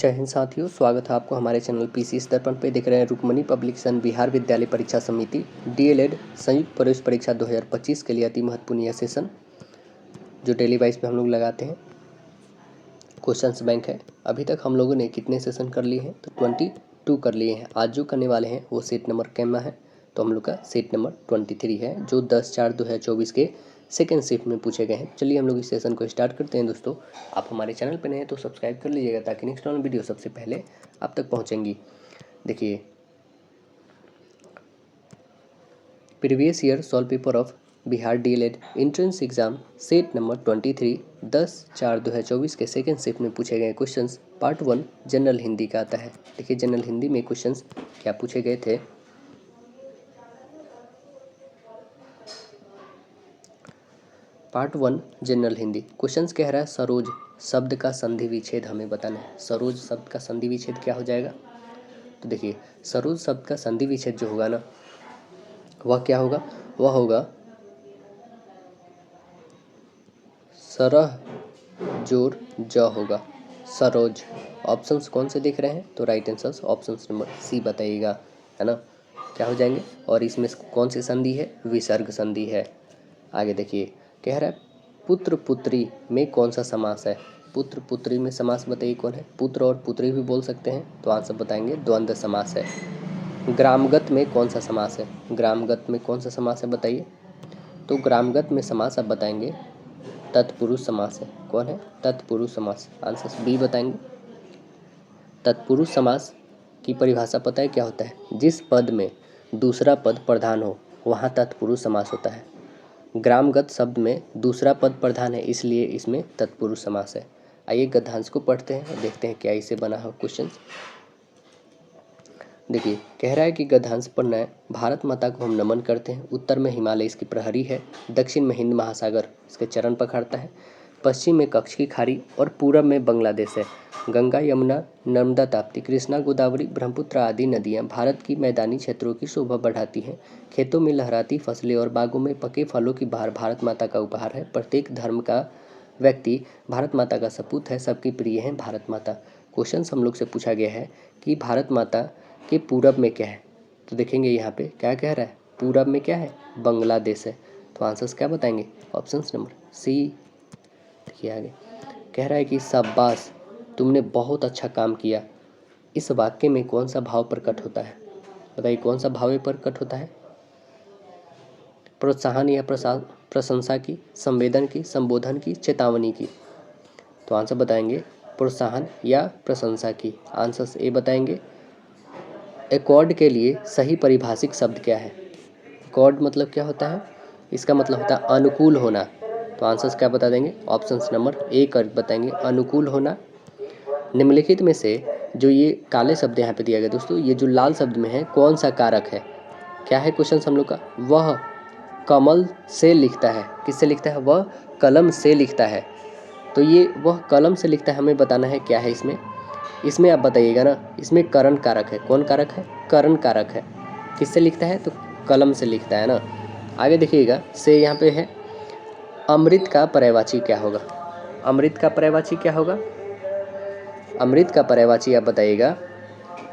जय हिंद साथियों, स्वागत है आपको हमारे चैनल पीसी इस दर्पण पे। देख रहे हैं रुक्मणी पब्लिकेशन बिहार विद्यालय परीक्षा समिति डीएलएड संयुक्त प्रवेश परीक्षा 2025 के लिए अति महत्वपूर्ण यह सेशन जो डेली वाइज पे हम लोग लगाते हैं। क्वेश्चंस बैंक है। अभी तक हम लोगों ने कितने सेशन कर लिए हैं? तो 22 कर लिए हैं। आज जो करने वाले हैं वो सेट नंबर कैमा है, तो हम लोग का सेट नंबर 23 है जो 10/4/2024 के सेकेंड शिफ्ट में पूछे गए हैं। चलिए हम लोग इस सेशन को स्टार्ट करते हैं। दोस्तों, आप हमारे चैनल पर नए हैं तो सब्सक्राइब कर लीजिएगा ताकि नेक्स्ट वाली वीडियो सबसे पहले आप तक पहुंचेंगी। देखिए, previous year solve paper of Bihar DElEd entrance exam set number 23 10/4/2024 के सेकेंड शिफ्ट में पूछे गए क्वेश्चंस पार्ट 1 जनरल हिंदी का आता है। देखिए, जनरल हिंदी में क्वेश्चंस क्या पूछे गए थे। पार्ट 1 जनरल हिंदी क्वेश्चंस कह रहा है सरोज शब्द का संधि विच्छेद हमें बताना है। सरोज शब्द का संधि विच्छेद क्या हो जाएगा? तो देखिए, सरोज शब्द का संधि विच्छेद जो होगा ना, वह क्या होगा? वह होगा सरह जोर ज होगा, सरोज। ऑप्शंस कौन से दिख रहे हैं? तो right answer option number C बताइएगा, है ना। क्या हो जाएंगे? और इसमें कौन सी संधि है? विसर्ग संधि है। आगे देखिए, कह रहा है पुत्र पुत्री में कौन सा समास है? पुत्र पुत्री में समास बताइए कौन है? पुत्र और पुत्री भी बोल सकते हैं, तो आंसर बताएंगे द्वंद्व समास है। ग्रामगत में कौन सा समास है? ग्रामगत में कौन सा समास है बताइए? तो ग्रामगत में समास आप बताएंगे तत्पुरुष समास है। कौन है? तत्पुरुष समास। आंसर बी बताएंगे। तत्पुरुष समास की परिभाषा पता है क्या होता है? जिस पद में दूसरा पद प्रधान हो वहाँ तत्पुरुष समास होता है। ग्रामगत शब्द में दूसरा पद प्रधान है, इसलिए इसमें तत्पुरुष समास है। आइए गद्यांश को पढ़ते हैं और देखते हैं क्या इसे बना हो क्वेश्चन। देखिए, कह रहा है कि गद्यांश पढ़ना है। भारत माता को हम नमन करते हैं। उत्तर में हिमालय इसकी प्रहरी है, दक्षिण में हिंद महासागर इसके चरण पकड़ता है, पश्चिम में कच्छ की खाड़ी और पूरब में बांग्लादेश है। गंगा, यमुना, नर्मदा, ताप्ती, कृष्णा, गोदावरी, ब्रह्मपुत्र आदि नदियाँ भारत की मैदानी क्षेत्रों की शोभा बढ़ाती हैं। खेतों में लहराती फसलें और बागों में पके फलों की बहार भारत माता का उपहार है। प्रत्येक धर्म का व्यक्ति भारत माता का सपूत है, सबकी प्रिय है भारत माता। क्वेश्चन हम लोग से पूछा गया है कि भारत माता के पूरब में क्या है? तो देखेंगे यहाँ पे क्या कह रहा है? पूरब में क्या है? बांग्लादेश है। तो आंसर्स क्या बताएंगे? Option number C. देखिए आगे कह रहा है कि शाबाश, तुमने बहुत अच्छा काम किया। इस वाक्य में कौन सा भाव प्रकट होता है? बताइए कौन सा भाव प्रकट होता है? प्रोत्साहन या प्रशंसा की, संवेदन की, संबोधन की, चेतावनी की? तो आंसर बताएंगे प्रोत्साहन या प्रशंसा की। आंसर ए बताएंगे। एकॉर्ड के लिए सही परिभाषिक शब्द क्या है? एकॉर्ड मतलब क्या होता है? इसका मतलब होता है अनुकूल होना। तो आंसर्स क्या बता देंगे? ऑप्शन नंबर ए कर बताएंगे, अनुकूल होना। निम्नलिखित में से जो ये काले शब्द यहाँ पे दिया गया दोस्तों, ये जो लाल शब्द में है कौन सा कारक है? क्या है क्वेश्चन हम लोग का? वह कमल से लिखता है। किससे लिखता है? वह कलम से लिखता है। तो ये वह कलम से लिखता है, हमें बताना है क्या है इसमें। इसमें आप बताइएगा ना, इसमें करण कारक है। कौन कारक है? करण कारक है। किससे लिखता है? तो कलम से लिखता है ना। आगे देखिएगा से यहाँ पे है अमृत का पर्यायवाची क्या होगा? अमृत का पर्यायवाची क्या होगा? अमृत का पर्यायवाची आप बताइएगा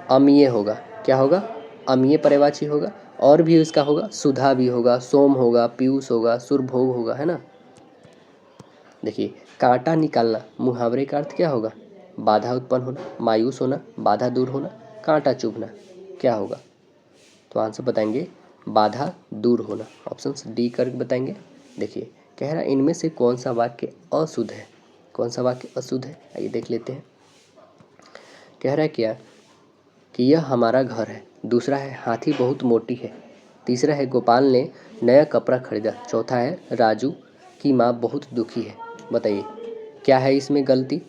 अमीय होगा। क्या होगा? अमीय पर्यायवाची होगा। और भी इसका होगा, सुधा भी होगा, सोम होगा, पीयूष होगा, सुरभोग होगा, है ना। देखिए, कांटा निकालना मुहावरे का अर्थ क्या होगा? बाधा उत्पन्न होना, मायूस होना, बाधा दूर होना, कांटा चुभना। क्या होगा? तो आंसर बताएंगे बाधा दूर होना। ऑप्शन डी करके बताएंगे। देखिए, कह रहा है इनमें से कौन सा वाक्य अशुद्ध है? कौन सा वाक्य अशुद्ध है? आइए देख लेते हैं। कह रहा है क्या कि यह हमारा घर है। दूसरा है हाथी बहुत मोटी है। तीसरा है गोपाल ने नया कपड़ा खरीदा। चौथा है राजू की माँ बहुत दुखी है। बताइए क्या है इसमें गलती?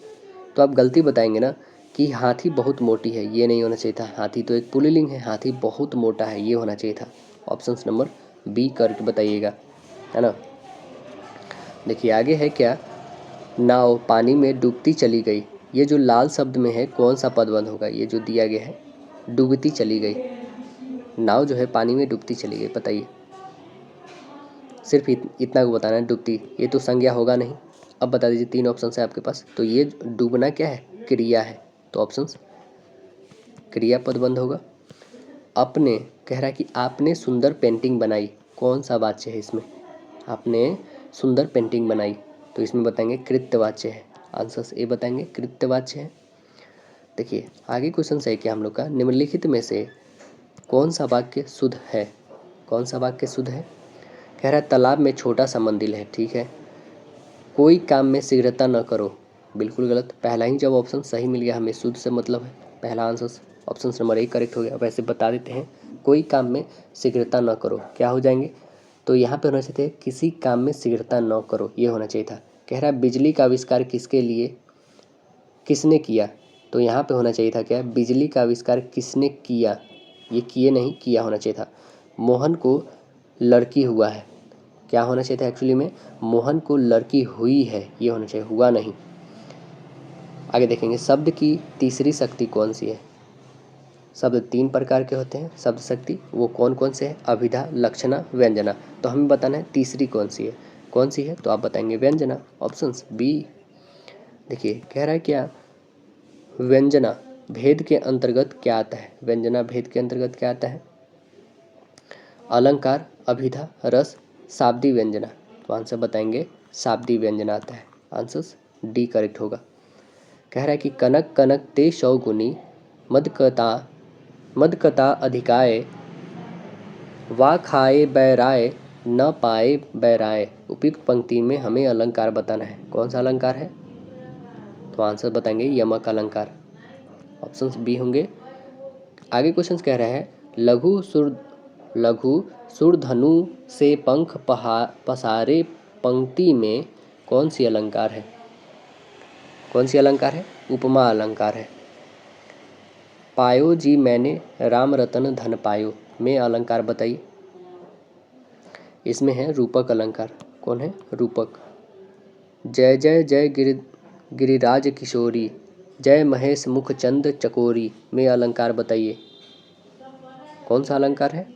तो आप गलती बताएंगे ना कि हाथी बहुत मोटी है, ये नहीं होना चाहिए था। हाथी तो एक पुल्लिंग है, हाथी बहुत मोटा है, ये होना चाहिए था। ऑप्शन नंबर बी करके बताइएगा, है ना। देखिए आगे है क्या, नाव पानी में डूबती चली गई। ये जो लाल शब्द में है कौन सा पदबंध होगा? ये जो दिया गया है डूबती चली गई, नाव जो है पानी में डूबती चली गई। बताइए, सिर्फ इतना को बताना है, डूबती, ये तो संज्ञा होगा नहीं। अब बता दीजिए, तीन ऑप्शन है आपके पास। तो ये डूबना क्या है? क्रिया है। तो ऑप्शन क्रियापद बंध होगा। अपने कह रहा है कि आपने सुंदर पेंटिंग बनाई, कौन सा वाच्य है इसमें? आपने सुंदर पेंटिंग बनाई, तो इसमें बताएंगे कृत्यवाच्य है। आंसर ए बताएंगे कृत्यवाच्य है। देखिए आगे क्वेश्चन है कि हम लोग का निम्नलिखित में से कौन सा वाक्य शुद्ध है? कौन सा वाक्य शुद्ध है? कह रहा है तालाब में छोटा सा मंदिर है, ठीक है। कोई काम में शीघ्रता न करो, बिल्कुल गलत। पहला ही जब ऑप्शन सही मिल गया, हमें शुद्ध से मतलब है, पहला आंसर ऑप्शन नंबर 1 करेक्ट हो गया। वैसे बता देते हैं, कोई काम में शीघ्रता न करो, क्या हो जाएंगे? तो यहाँ पे होना चाहिए किसी काम में शीघ्रता न करो, ये होना चाहिए था। कह रहा है बिजली का आविष्कार किसके लिए, किसने किया? तो यहाँ पे होना चाहिए था क्या, बिजली का आविष्कार किसने किया, ये किए नहीं, किया होना चाहिए था। मोहन को लड़की हुआ है, क्या होना चाहिए था एक्चुअली में, मोहन को लड़की हुई है, ये होना चाहिए, हुआ नहीं। आगे देखेंगे शब्द की तीसरी शक्ति कौन सी है? शब्द 3 प्रकार के होते हैं शब्द शक्ति, वो कौन कौन से हैं? अभिधा, लक्षणा, व्यंजना। तो हमें बताना है तीसरी कौन सी है। कौन सी है? तो आप बताएंगे व्यंजना, ऑप्शन बी। देखिए कह रहा है क्या, व्यंजना भेद के अंतर्गत क्या आता है? व्यंजना भेद के अंतर्गत क्या आता है? अलंकार, अभिधा, रस, शाब्दी व्यंजना। तो आंसर बताएंगे शाब्दी व्यंजना आता है। आंसर डी करेक्ट होगा। कह रहा है कि कनक कनक ते शौगुनी मदकता मदकता अधिकाय वा खाए बैराय न पाए बैराय। उपयुक्त पंक्ति में हमें अलंकार बताना है, कौन सा अलंकार है? तो आंसर बताएंगे यमक अलंकार, ऑप्शन बी होंगे। आगे क्वेश्चन कह रहा है लघु सुरधनु से पंख पसारे पंक्ति में कौन सी अलंकार है? कौन सी अलंकार है? उपमा अलंकार है। पायो जी मैंने राम रतन धन पायो में अलंकार बताइए। इसमें है रूपक अलंकार, कौन है? रूपक। जय जय जय गिरिराज किशोरी जय महेश मुखचंद चकोरी में अलंकार बताइए, कौन सा अलंकार है?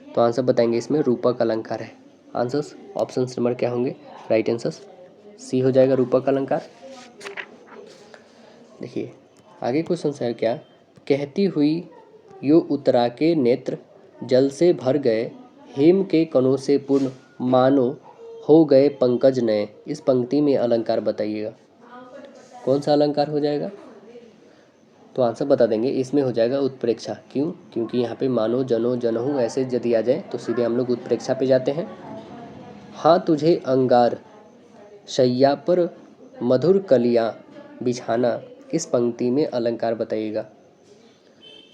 तो आंसर बताएंगे इसमें रूपक अलंकार है। आंसर्स ऑप्शन नंबर क्या होंगे? राइट आंसर सी हो जाएगा, रूपक अलंकार। देखिए आगे क्वेश्चन है क्या, कहती हुई यो उत्तरा के नेत्र जल से भर गए हेम के कणों से पूर्ण मानो हो गए पंकज नए। इस पंक्ति में अलंकार बताइएगा, कौन सा अलंकार हो जाएगा? तो आंसर बता देंगे, इसमें हो जाएगा उत्प्रेक्षा। क्यों? क्योंकि यहाँ पे मानो जनो जनहु ऐसे यदि आ जाए तो सीधे हम लोग उत्प्रेक्षा पे जाते हैं। हाँ तुझे अंगार शैया पर मधुर कलियाँ बिछाना, इस पंक्ति में अलंकार बताइएगा,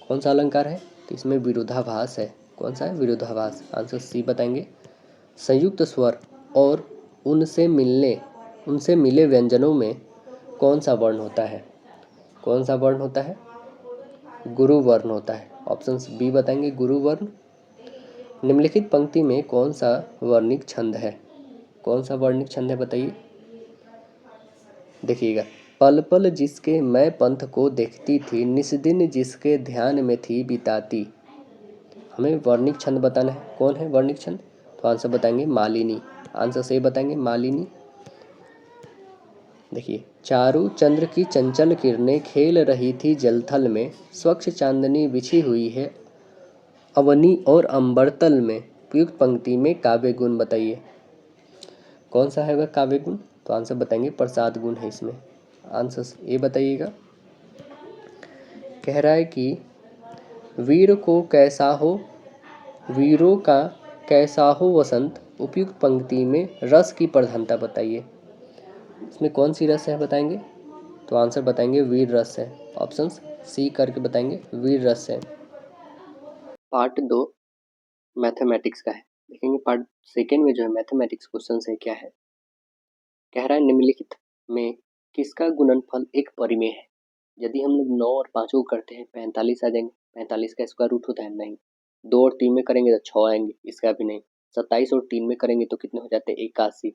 कौन सा अलंकार है? तो इसमें विरोधाभास है, कौन सा है? विरोधाभास। आंसर सी बताएंगे। संयुक्त स्वर और उनसे मिले व्यंजनों में कौन सा वर्ण होता है? कौन सा वर्ण होता है? गुरु वर्ण होता है, ऑप्शन बी बताएंगे गुरु वर्ण। निम्नलिखित पंक्ति में कौन सा वर्णिक छंद है? कौन सा वर्णिक छंद है बताइए। देखिएगा, पल पल जिसके मैं पंथ को देखती थी निस दिन जिसके ध्यान में थी बिताती। हमें वर्णिक छंद बताना है, कौन है वर्णिक छंद? तो आंसर बताएंगे मालिनी, आंसर से बताएंगे मालिनी। देखिए, चारू चंद्र की चंचल किरणें खेल रही थी जलथल में, स्वच्छ चांदनी बिछी हुई है अवनी और अंबरतल में। उपयुक्त पंक्ति में काव्य गुण बताइए, कौन सा है वह काव्य गुण? तो आंसर बताएंगे प्रसाद गुण है इसमें, आंसर ये बताइएगा। कह रहा है कि वीर को कैसा हो वीरों का कैसा हो वसंत, उपयुक्त पंक्ति में रस की प्रधानता बताइए, इसमें कौन सी रस है बताएंगे? तो आंसर बताएंगे वीर रस है, ऑप्शन सी करके बताएंगे वीर रस है। पार्ट 2 मैथमेटिक्स का है, देखेंगे पार्ट सेकेंड में जो है मैथमेटिक्स क्वेश्चन है क्या है। कह रहा है निम्नलिखित में किसका गुणनफल एक परिमेय है? यदि हम लोग 9 और 5 को करते हैं 45 आ जाएंगे, 45 का स्क्वायर रूट होता है नहीं। 2 और 3 में करेंगे तो 6 आएंगे, इसका भी नहीं। 27 और 3 में करेंगे तो कितने हो जाते हैं? 81।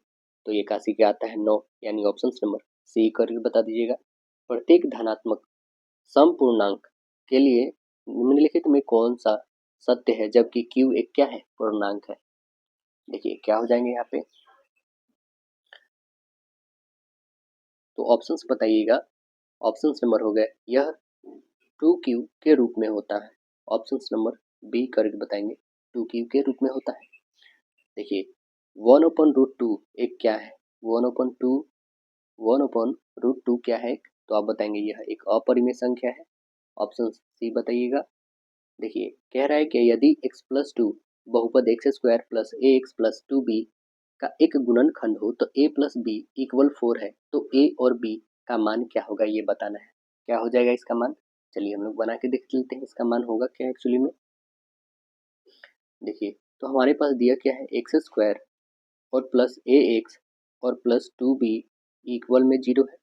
तो 81 क्या आता है? 9, यानी ऑप्शन नंबर सी करके बता दीजिएगा। प्रत्येक धनात्मक समपूर्णांक के लिए निम्नलिखित में कौन सा सत्य है जबकि क्यू एक क्या है? पूर्णांक है। देखिए क्या हो जाएंगे यहाँ पे, तो ऑप्शंस बताइएगा। ऑप्शन नंबर हो गया यह 2q के रूप में होता है। ऑप्शन नंबर बी करेक्ट बताएंगे, 2q के रूप में होता है। देखिए 1/√2 एक क्या है, 1/√2 क्या है, तो आप बताएंगे यह एक अपरिमेय संख्या है। ऑप्शन सी बताइएगा। देखिए कह रहा है कि यदि x+2 बहुपद x² plus ax plus 2b का एक गुणनखंड हो तो a प्लस बी इक्वल 4 है, तो a और b का मान क्या होगा ये बताना है। क्या हो जाएगा इसका मान, चलिए हम लोग बना के देख लेते हैं इसका मान होगा क्या एक्चुअली में। देखिए तो हमारे पास दिया क्या है, x² और प्लस ax और प्लस 2b इक्वल में 0 है।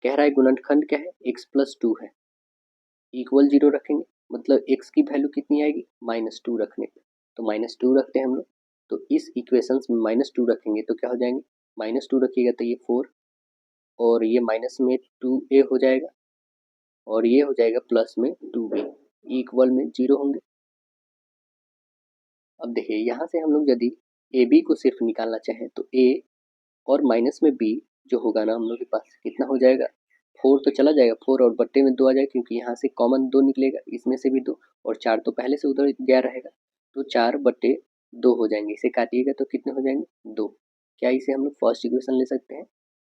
कह रहा है गुणनखंड क्या है, x+2 है, इक्वल 0 रखेंगे मतलब x की वैल्यू कितनी आएगी, -2 रखने पे, तो -2 रखते हैं हम लोग। तो इस इक्वेशंस में -2 रखेंगे तो क्या हो जाएंगे, -2 रखिएगा तो ये 4 और ये माइनस में 2a हो जाएगा और ये हो जाएगा प्लस में 2b इक्वल में 0 होंगे। अब देखिए यहाँ से हम लोग यदि ए बी को सिर्फ निकालना चाहें तो a और माइनस में b जो होगा ना हम लोग के पास कितना हो जाएगा, 4 तो चला जाएगा, 4 और बट्टे में 2 आ जाएगा क्योंकि यहाँ से कॉमन 2 निकलेगा, इसमें से भी 2 और 4 तो पहले से उधर गया रहेगा, तो 4/2 हो जाएंगे। इसे काटिएगा तो कितने हो जाएंगे, 2। क्या इसे हम लोग फर्स्ट इक्वेशन ले सकते हैं,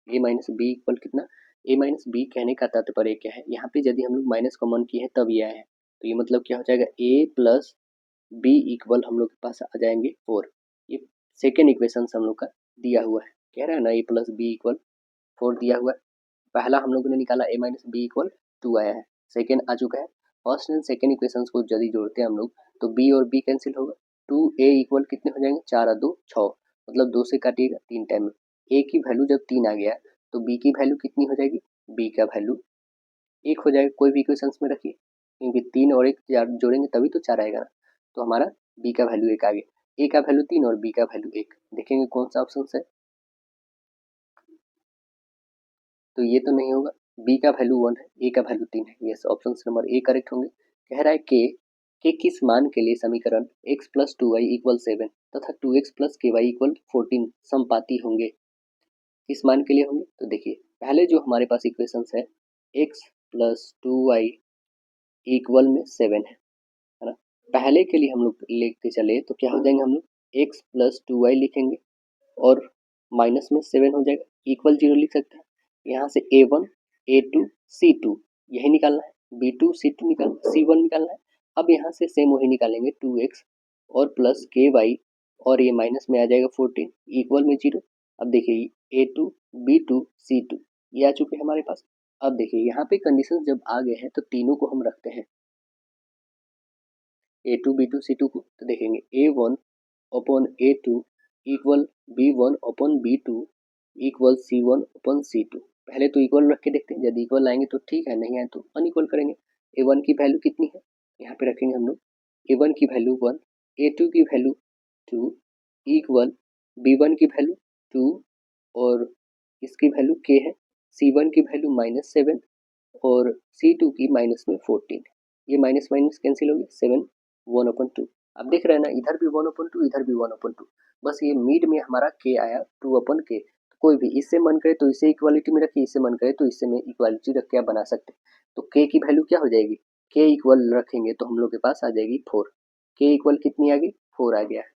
a माइनस बी इक्वल कितना, a माइनस बी कहने का तात्पर्य क्या है, यहाँ पे यदि हम लोग माइनस कॉमन किए हैं तब ये आया है, तो ये मतलब क्या हो जाएगा a प्लस बी इक्वल हम लोग के पास आ जाएंगे 4। ये सेकेंड इक्वेशन हम लोग का दिया हुआ है, कह रहा है ना a प्लस बी इक्वल 4 दिया हुआ है। पहला हम लोगों ने निकाला a माइनस बी इक्वल 2 आया है, सेकेंड आ चुका है। फर्स्ट एंड सेकेंड इक्वेशंस को यदि जोड़ते हैं हम लोग तो b और b कैंसिल होगा, 2a इक्वल कितने हो जाएंगे, 4 और 2 6, मतलब 2 से काटिएगा 3 टाइम में। a की वैल्यू जब 3 आ गया तो b की वैल्यू कितनी हो जाएगी, b का वैल्यू 1 हो जाएगा, कोई भी इक्वेशंस में रखिए क्योंकि 3 और 1 जोड़ेंगे तभी तो 4 आएगा ना, तो हमारा b का वैल्यू 1 आ गया। a का वैल्यू 3 और b का वैल्यू 1, देखेंगे कौन सा ऑप्शन है, तो ये तो नहीं होगा, b का वैल्यू 1 है, a का वैल्यू 3 है, yes option number A correct होंगे। कह रहा है के किस मान के लिए समीकरण x प्लस 2y इक्वल 7 तथा 2x प्लस ky इक्वल 14 समपाती होंगे, किस मान के लिए होंगे, तो देखिए पहले जो हमारे पास इक्वेशंस है x प्लस 2y इक्वल में 7 है ना, पहले के लिए हम लोग लेके चले तो क्या हो जाएंगे, हम लोग x प्लस 2y लिखेंगे और माइनस में 7 हो जाएगा, इक्वल 0 लिख सकते हैं। यहाँ से a1 a2 c2 यही निकालना है, b2 c2 निकालना, c1 निकालना है। अब यहाँ से सेम वही निकालेंगे 2x और प्लस ky और ये माइनस में आ जाएगा 14 इक्वल में 0। अब देखिए a2 b2 c2 ये आ चुके हैं हमारे पास। अब देखिए यहाँ पे कंडीशन जब आ गए हैं तो तीनों को हम रखते हैं, a2 b2 c2 को, तो देखेंगे a1 upon a2 equal b1 upon b2 equal c1 upon c2। पहले तो इक्वल रख के देखते हैं, यदि इक्वल आएंगे तो ठीक है, नहीं आए तो अनइक्वल करेंगे। a1 की वैल्यू कितनी है, यहाँ पे रखेंगे हम लोग a1 की वैल्यू 1, a2 की वैल्यू 2 इक्वल b1 की वैल्यू 2 और इसकी वैल्यू k है, c1 की वैल्यू -7 और c2 की -14। ये माइनस माइनस कैंसिल होगी, 7 1/2। अब देख रहे हैं ना, इधर भी 1/2 इधर भी 1/2, बस ये मिड में हमारा k आया 2/k। कोई भी इससे मन करे तो इसे इक्वालिटी में रखिए, इससे मन करे तो इससे में इक्वालिटी रख के आप बना सकते हैं। तो k की वैल्यू क्या हो जाएगी, k इक्वल रखेंगे तो हम लोग के पास आ जाएगी 4। k इक्वल कितनी आ गई, 4 आ गया है,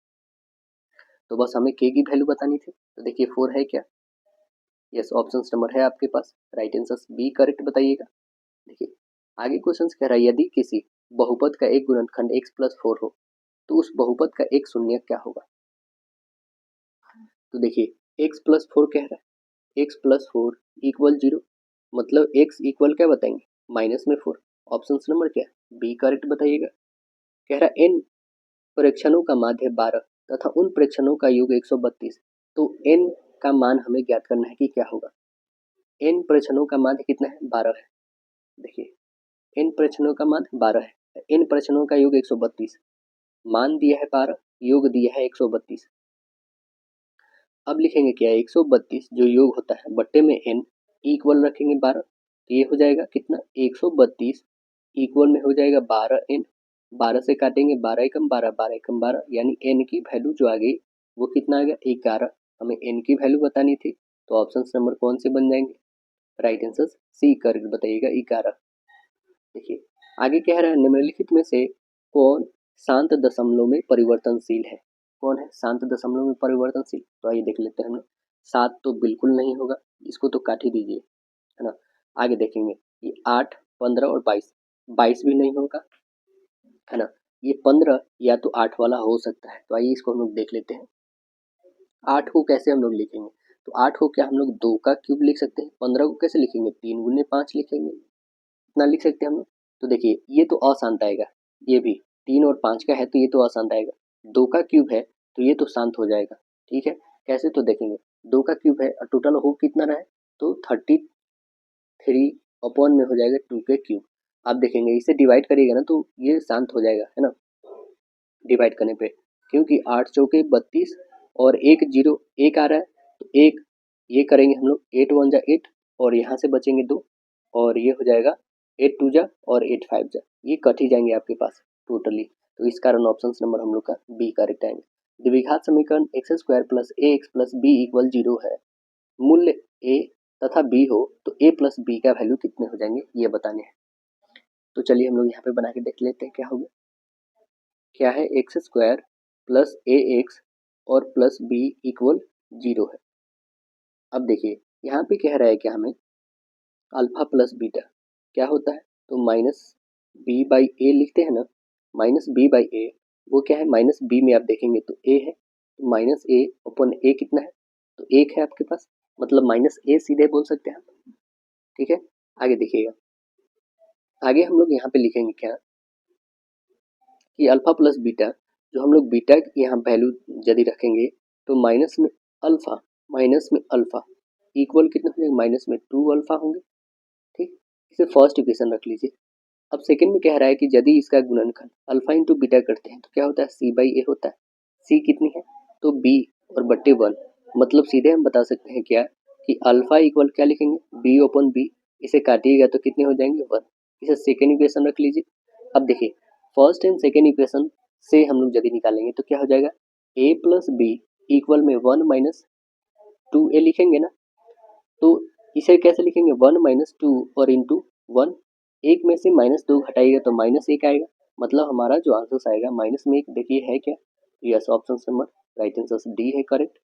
तो बस हमें k की वैल्यू बतानी थी। तो देखिए 4 है क्या, यस ऑप्शन नंबर है आपके पास, राइट आंसर बी करेक्ट बताइएगा। देखिए आगे क्वेश्चन कह रहा है यदि किसी बहुपद का एक गुणनखंड x प्लस 4 हो तो उस बहुपद का एक शून्य क्या होगा। तो देखिए x प्लस 4 कह रहा है, x प्लस 4 इक्वल 0, मतलब x इक्वल क्या बताएंगे, माइनस में 4। ऑप्शन नंबर क्या है, बी करेक्ट बताइएगा। कह रहा है n प्रेक्षणों का माध्य 12 तथा उन प्रेक्षणों का योग 132, तो n का मान हमें ज्ञात करना है कि क्या होगा। n प्रेक्षणों का माध्य कितना है, 12 है। देखिए n प्रेक्षणों का माध्य 12 है, n प्रेक्षणों का योग 132, मान दिया है 12, योग दिया है 132। अब लिखेंगे क्या है, 132 जो योग होता है बट्टे में n इक्वल रखेंगे 12, तो ये हो जाएगा कितना, 132 इक्वल में हो जाएगा 12n, 12 से काटेंगे 12 एकम 12, 12 एकम 12, यानी n की वैल्यू जो आ गई वो कितना आ गया, 11। हमें n की वैल्यू बतानी थी, तो ऑप्शन नंबर कौन से बन जाएंगे, राइट आंसर सी करेक्ट बताइएगा 11। देखिए आगे कह रहा है निम्नलिखित में से कौन शांत दशमलव में परिवर्तनशील है। कौन है शांत दशमलव में परिवर्तनशील, तो आइए देख लेते हैं हम लोग। 7 तो बिल्कुल नहीं होगा, इसको तो काट ही दीजिए, है ना। आगे देखेंगे ये 8, 15 और 22, 22 भी नहीं होगा, है ना। ये 15 या तो 8 वाला हो सकता है, तो आइए इसको हम लोग देख लेते हैं। 8 को कैसे हम लोग लिखेंगे, तो 8 को क्या हम लोग 2 का क्यूब लिख सकते हैं। 15 को कैसे लिखेंगे, 3 गुने 5 लिखेंगे, इतना लिख सकते हैं हम लोग। तो देखिए ये तो अशांत आएगा, ये भी 3 और 5 का है तो ये तो अशांत आएगा। 2 का क्यूब है तो ये तो शांत हो जाएगा, ठीक है। कैसे, तो देखेंगे 2 का क्यूब है और टोटल हो कितना रहा है, तो 33 अपॉन में हो जाएगा 2 के क्यूब। आप देखेंगे इसे डिवाइड करिएगा ना तो ये शांत हो जाएगा, है ना, डिवाइड करने पे, क्योंकि 8 चौके 32 और एक जीरो एक आ रहा है, तो एक ये करेंगे हम लोग, 8 1 जा 8 और यहाँ से बचेंगे 2 और ये हो जाएगा 8 2 जा और 8 5 जा, ये कट ही जाएंगे आपके पास टोटली। तो इस कारण ऑप्शन नंबर हम लोग का बी करेक्ट आएंगे। द्विघात समीकरण एक्स स्क्वायर प्लस ए एक्स प्लस बी इक्वल 0 है, मूल्य ए तथा बी हो तो ए प्लस बी का वैल्यू कितने हो जाएंगे ये बताने हैं। तो चलिए हम लोग यहाँ पे बना के देख लेते हैं क्या होगा। क्या है, एक्स स्क्वायर प्लस ए एक्स और प्लस बी इक्वल 0 है। अब देखिए यहाँ पे कह रहा है क्या हमें, अल्फा प्लस बीटा क्या होता है, तो माइनस बी बाई ए लिखते हैं ना। माइनस बी बाई ए वो क्या है, माइनस बी में आप देखेंगे तो ए है, तो माइनस ए अपन ए कितना है, तो 1 है आपके पास, मतलब माइनस ए सीधे बोल सकते हैं आप, ठीक है। आगे देखिएगा, आगे हम लोग यहाँ पे लिखेंगे क्या कि अल्फा प्लस बीटा, जो हम लोग बीटा यहाँ वैल्यू यदि रखेंगे तो माइनस में अल्फा इक्वल कितना हो जाएगा, माइनस में 2 अल्फा होंगे, ठीक। इसे फर्स्ट इक्वेशन रख लीजिए। अब सेकंड में कह रहा है कि यदि इसका गुणनखंड अल्फा इंटू बीटा करते हैं तो क्या होता है, सी बाई ए होता है। सी कितनी है, तो बी और बट्टे 1, मतलब सीधे हम बता सकते हैं क्या कि अल्फा इक्वल क्या लिखेंगे, बी ओपन बी, इसे काटिएगा तो कितने हो जाएंगे 1। इसे सेकेंड इक्वेशन रख लीजिए। अब देखिए फर्स्ट एंड सेकेंड इक्वेशन से हम लोग यदि निकालेंगे तो क्या हो जाएगा, ए प्लस बी इक्वल में 1 माइनस 2a लिखेंगे ना, तो इसे कैसे लिखेंगे, 1 माइनस 2 और इंटू 1, एक में से माइनस 2 घटाइएगा तो माइनस 1 आएगा, मतलब हमारा जो आंसर आएगा माइनस में 1। देखिए है क्या, yes option number right answer D है करेक्ट।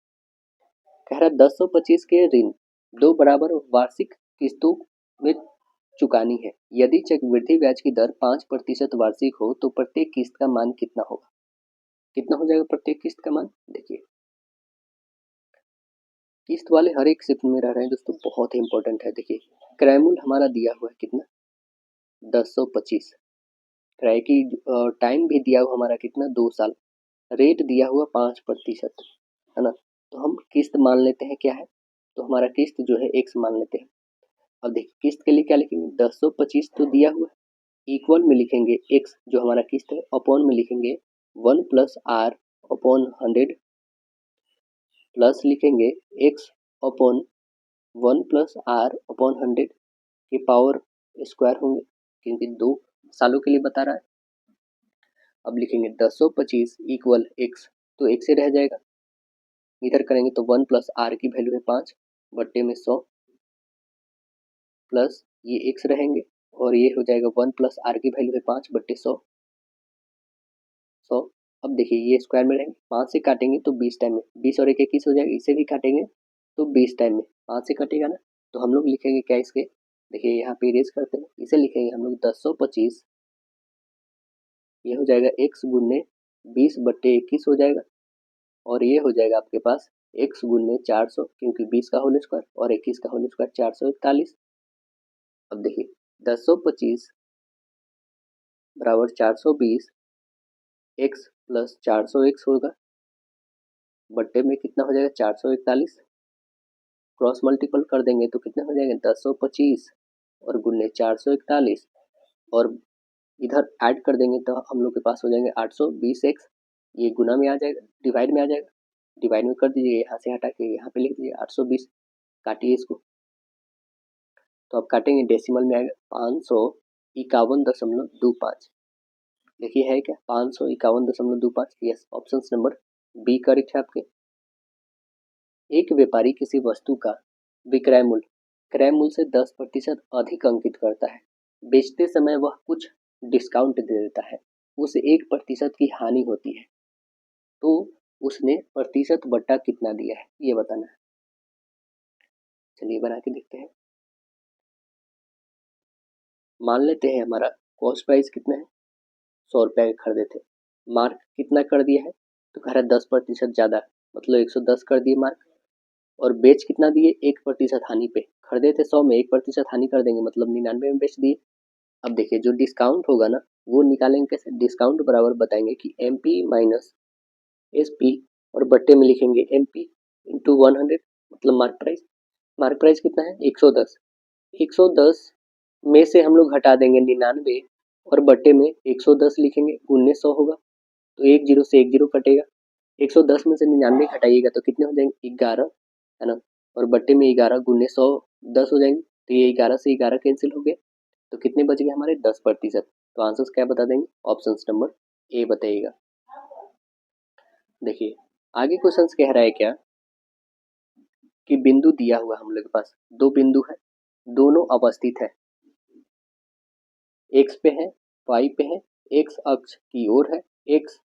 कह रहा है 1025 के ऋण 2 बराबर वार्षिक किस्तों में चुकानी है, यदि चक्रवृद्धि ब्याज की दर 5% वार्षिक हो तो प्रत्येक किस्त का मान कितना होगा। कितना हो जाएगा प्रत्येक किस्त का मान, देखिए किस्त वाले हर एक शिफ्ट में रह रहे हैं दोस्तों, बहुत ही इंपॉर्टेंट है। देखिए क्रय मूल्य हमारा दिया हुआ है कितना, 1025, क्रय की टाइम भी दिया हुआ हमारा कितना, 2 साल, रेट दिया हुआ 5%, है ना। तो हम किस्त मान लेते हैं क्या है, तो हमारा किस्त जो है एक्स मान लेते हैं। अब देखिए किस्त के लिए क्या लिखेंगे, 1025 तो दिया हुआ है, इक्वल में लिखेंगे एक्स जो हमारा किस्त है, अपॉन में लिखेंगे 1 प्लस आर अपॉन 100 प्लस लिखेंगे X upon 1 plus R upon 100 के पावर स्क्वायर होंगे, क्योंकि 2 सालों के लिए बता रहा है। अब लिखेंगे 1025 इक्वल एक्स, तो एक से रह जाएगा, इधर करेंगे तो 1 प्लस आर की वैल्यू है 5 बट्टे में 100 प्लस ये एक्स रहेंगे और ये हो जाएगा 1 प्लस आर की वैल्यू है 5 बट्टे 100। अब देखिए ये स्क्वायर में रहेंगे, 5 से काटेंगे तो 20 टाइम में, 20 और 1 21 हो जाएगा, इसे भी काटेंगे तो 20 टाइम में, 5 से कटेगा ना, तो हम लोग लिखेंगे क्या इसके, देखिए यहाँ पे इरेज करते हैं, इसे लिखेंगे हम लोग 1025, ये हो जाएगा एक्स गुन्ने 20 बट्टे 21 हो जाएगा, और ये हो जाएगा आपके पास एक्स गुन्ने 400, क्योंकि 20 का होल स्क्वायर और 21 का होल स्क्वायर 441। अब देखिए 1025 बराबर 420 एक्स प्लस 400 एक्स होगा, बट्टे में कितना हो जाएगा 441, क्रॉस मल्टीपल कर देंगे तो कितना हो जाएगा 1025 और गुन्ने 441, और इधर ऐड कर देंगे तो हम लोग के पास हो जाएंगे 820 एक्स, ये गुना में आ जाएगा, डिवाइड में आ जाएगा, डिवाइड में कर दीजिए, यहाँ से हटा के यहाँ पे लिख दीजिए 820, काटिए इसको, तो अब काटेंगे डेसिमल में आएगा 551.25, देखिए है क्या 551.25, yes option number B correct है आपके। एक व्यापारी किसी वस्तु का विक्रय मूल्य क्रय मूल्य से 10% अधिक अंकित करता है, बेचते समय वह कुछ डिस्काउंट दे देता है, उसे 1% की हानि होती है, तो उसने प्रतिशत बट्टा कितना दिया है ये बताना है। चलिए बना के देखते हैं। मान लेते हैं हमारा कॉस्ट प्राइस कितना है, 100 रुपये के खरीदे थे, मार्क कितना कर दिया है, तो कह रहा है 10% ज़्यादा, मतलब 110 कर दिए मार्क, और बेच कितना दिए, 1% हानि पे, खरीदे थे 100 में 1% हानि कर देंगे, मतलब 99 में बेच दिए। अब देखिए जो डिस्काउंट होगा ना वो निकालेंगे कैसे, डिस्काउंट बराबर बताएंगे कि M P minus S P, और बट्टे में लिखेंगे एम पी इंटू 100, मतलब मार्क प्राइस। मार्क प्राइस कितना है 110, 110 में से हम लोग हटा देंगे 99 और बट्टे में 110 लिखेंगे, 1900 होगा, तो एक जीरो से एक जीरो कटेगा, 110 में से 99 हटाइएगा तो कितने हो जाएंगे 11, है ना, और बट्टे में 11 गुने 100 10 हो जाएंगे, तो ये 11 से 11 कैंसिल हो गए, तो कितने बच गए हमारे 10%। तो आंसर क्या बता देंगे, ऑप्शन नंबर ए बताइएगा। देखिए आगे क्वेश्चन कह रहा है क्या कि बिंदु दिया हुआ हम लोग के पास दो बिंदु है, दोनों अवस्थित है, एक्स पे है वाई पे है, एक्स अक्ष की ओर है, एक्स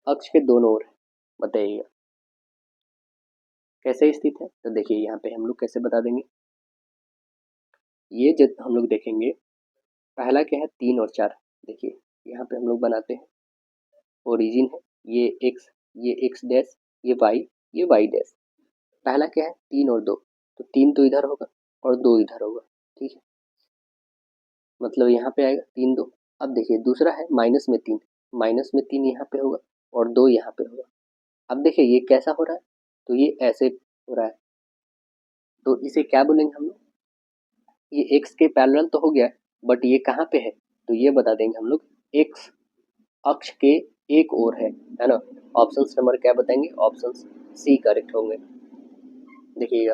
अक्ष के दोनों ओर है, बताइएगा कैसे स्थित है। तो देखिए यहाँ पे हम लोग कैसे बता देंगे, ये जब हम लोग देखेंगे पहला क्या है 3 और 4, देखिए यहाँ पे हम लोग बनाते हैं, ओरिजिन है ये एक्स डैश, ये वाई डैश, पहला क्या है 3 और 2, तो 3 तो इधर होगा और 2 इधर होगा, ठीक है, मतलब यहाँ पे आएगा 3 2। अब देखिए दूसरा है माइनस में 3 यहाँ पे होगा और 2 यहाँ पे होगा। अब देखिए ये कैसा हो रहा है, तो ये ऐसे हो रहा है, तो इसे क्या बोलेंगे हम लोग, ये एक्स के पैरेलल तो हो गया, बट ये कहाँ पे है, तो ये बता देंगे हम लोग एक्स अक्ष के एक ओर है ना। ऑप्शन नंबर क्या बताएंगे, ऑप्शन सी करेक्ट होंगे। देखिएगा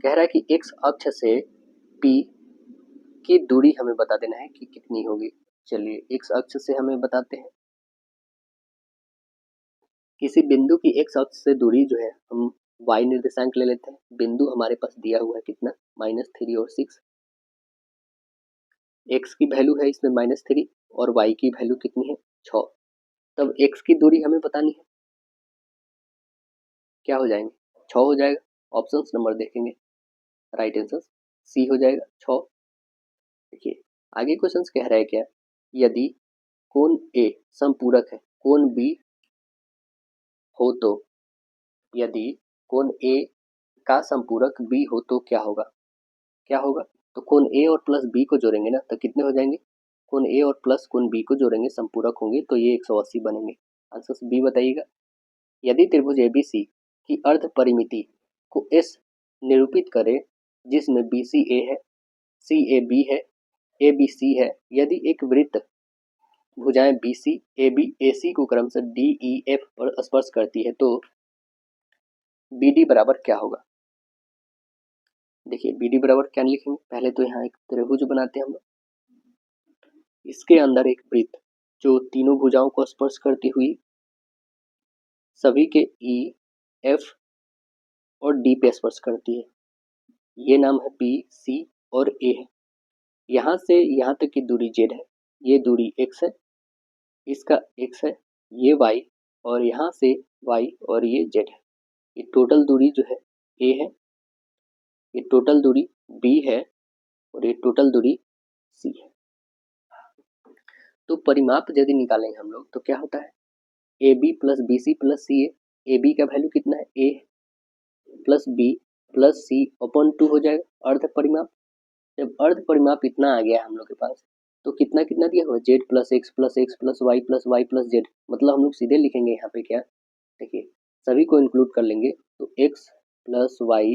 कह रहा है कि एक्स अक्ष से पी की दूरी हमें बता देना है कि कितनी होगी। चलिए एक्स अक्ष से हमें बताते हैं, किसी बिंदु की एक्स अक्ष से दूरी जो है हम y निर्देशांक ले लेते हैं, बिंदु हमारे पास दिया हुआ है कितना -3 और 6, x की वैल्यू है इसमें -3 और y की वैल्यू कितनी है 6, तब x की दूरी हमें बतानी है, क्या हो जाएंगे 6 हो जाएगा, ऑप्शन नंबर देखेंगे, राइट आंसर सी हो जाएगा 6। देखिए आगे क्वेश्चन कह रहा है क्या, यदि कोण A समपूरक है कोण B हो तो, यदि कोण A का संपूरक B हो तो क्या होगा, क्या होगा, तो कोण A और प्लस B को जोड़ेंगे ना तो कितने हो जाएंगे, कोण A और प्लस कोण B को जोड़ेंगे संपूरक होंगे तो ये 180 बनेंगे, आंसर बी बताइएगा। यदि त्रिभुज ABC की अर्ध परिमिति को S निरूपित करे जिसमें BC A है, CA B है, AB C है, यदि एक वृत्त भुजाएं BC AB AC को क्रमशः DEF पर स्पर्श करती है तो BD बराबर क्या होगा। देखिए BD बराबर क्या लिखेंगे, पहले तो यहाँ एक त्रिभुज बनाते हैं हम लोग, इसके अंदर एक वृत्त जो तीनों भुजाओं को स्पर्श करती हुई सभी के E F और D पे स्पर्श करती है, ये नाम है B C और A है, यहाँ से यहाँ तक की दूरी Z है, ये दूरी X है, इसका X है, ये Y और यहाँ से Y और ये Z है, ये टोटल दूरी जो है A है, ये टोटल दूरी B है और ये टोटल दूरी C है। तो परिमाप यदि निकालेंगे हम लोग तो क्या होता है, A B plus B C plus C A B का वैल्यू कितना है A plus B plus C upon 2 हो जाएगा अर्ध परिमाप। जब अर्ध परिमाप इतना आ गया हम लोग के पास तो कितना कितना दिया हुआ Z plus X plus Y plus Z, मतलब हम लोग सीधे लिखेंगे यहाँ पे क्या, देखिए सभी को इंक्लूड कर लेंगे तो X plus Y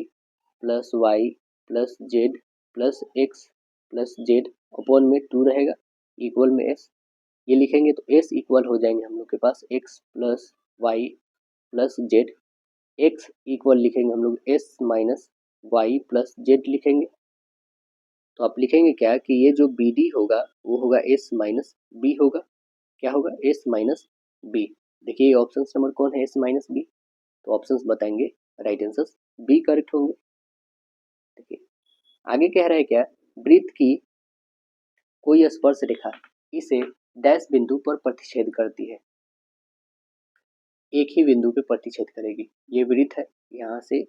plus Z plus X plus Z upon में 2 रहेगा इक्वल में एस, ये लिखेंगे तो s इक्वल हो जाएंगे हम लोग के पास x plus Y plus Z, X equal लिखेंगे हम लोग s minus Y plus Z लिखेंगे, तो आप लिखेंगे क्या कि ये जो बी डी होगा वो होगा s माइनस बी होगा, क्या होगा s माइनस बी। देखिए ऑप्शन नंबर कौन है s माइनस बी, तो ऑप्शंस बताएंगे राइट आंसर बी करेक्ट होंगे। देखिए आगे कह रहा है क्या, वृत्त की कोई स्पर्श रेखा इसे डैश बिंदु पर प्रतिच्छेद करती है, एक ही बिंदु पे प्रतिच्छेद करेगी। ये वृत्त है, यहाँ से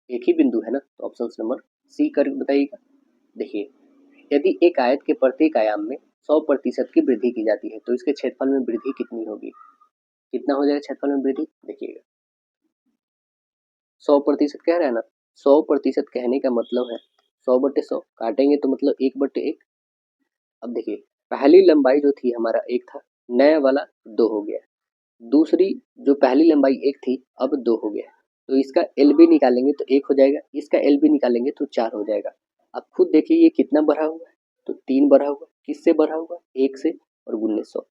एक ही बिंदु है ना, तो ऑप्शन नंबर सी कर बताइएगा। देखिए, यदि एक आयत के प्रत्येक आयाम में 100% की वृद्धि की जाती है तो इसके क्षेत्रफल में वृद्धि कितनी होगी, कितना हो जाएगा क्षेत्रफल में वृद्धि। देखिएगा 100% कह रहा है ना, 100% कहने का मतलब है 100/100 काटेंगे तो मतलब 1/1। अब देखिए, पहली लंबाई जो थी हमारा 1 था, नया वाला 2 हो गया, दूसरी जो पहली लंबाई 1 थी अब 2 हो गया, तो इसका एल बी निकालेंगे तो 1 हो जाएगा, इसका एल बी निकालेंगे तो 4 हो जाएगा। अब खुद देखिए ये कितना बढ़ा हुआ है, तो 3 बढ़ा हुआ, किससे बढ़ा हुआ, 1 से और गुने 100,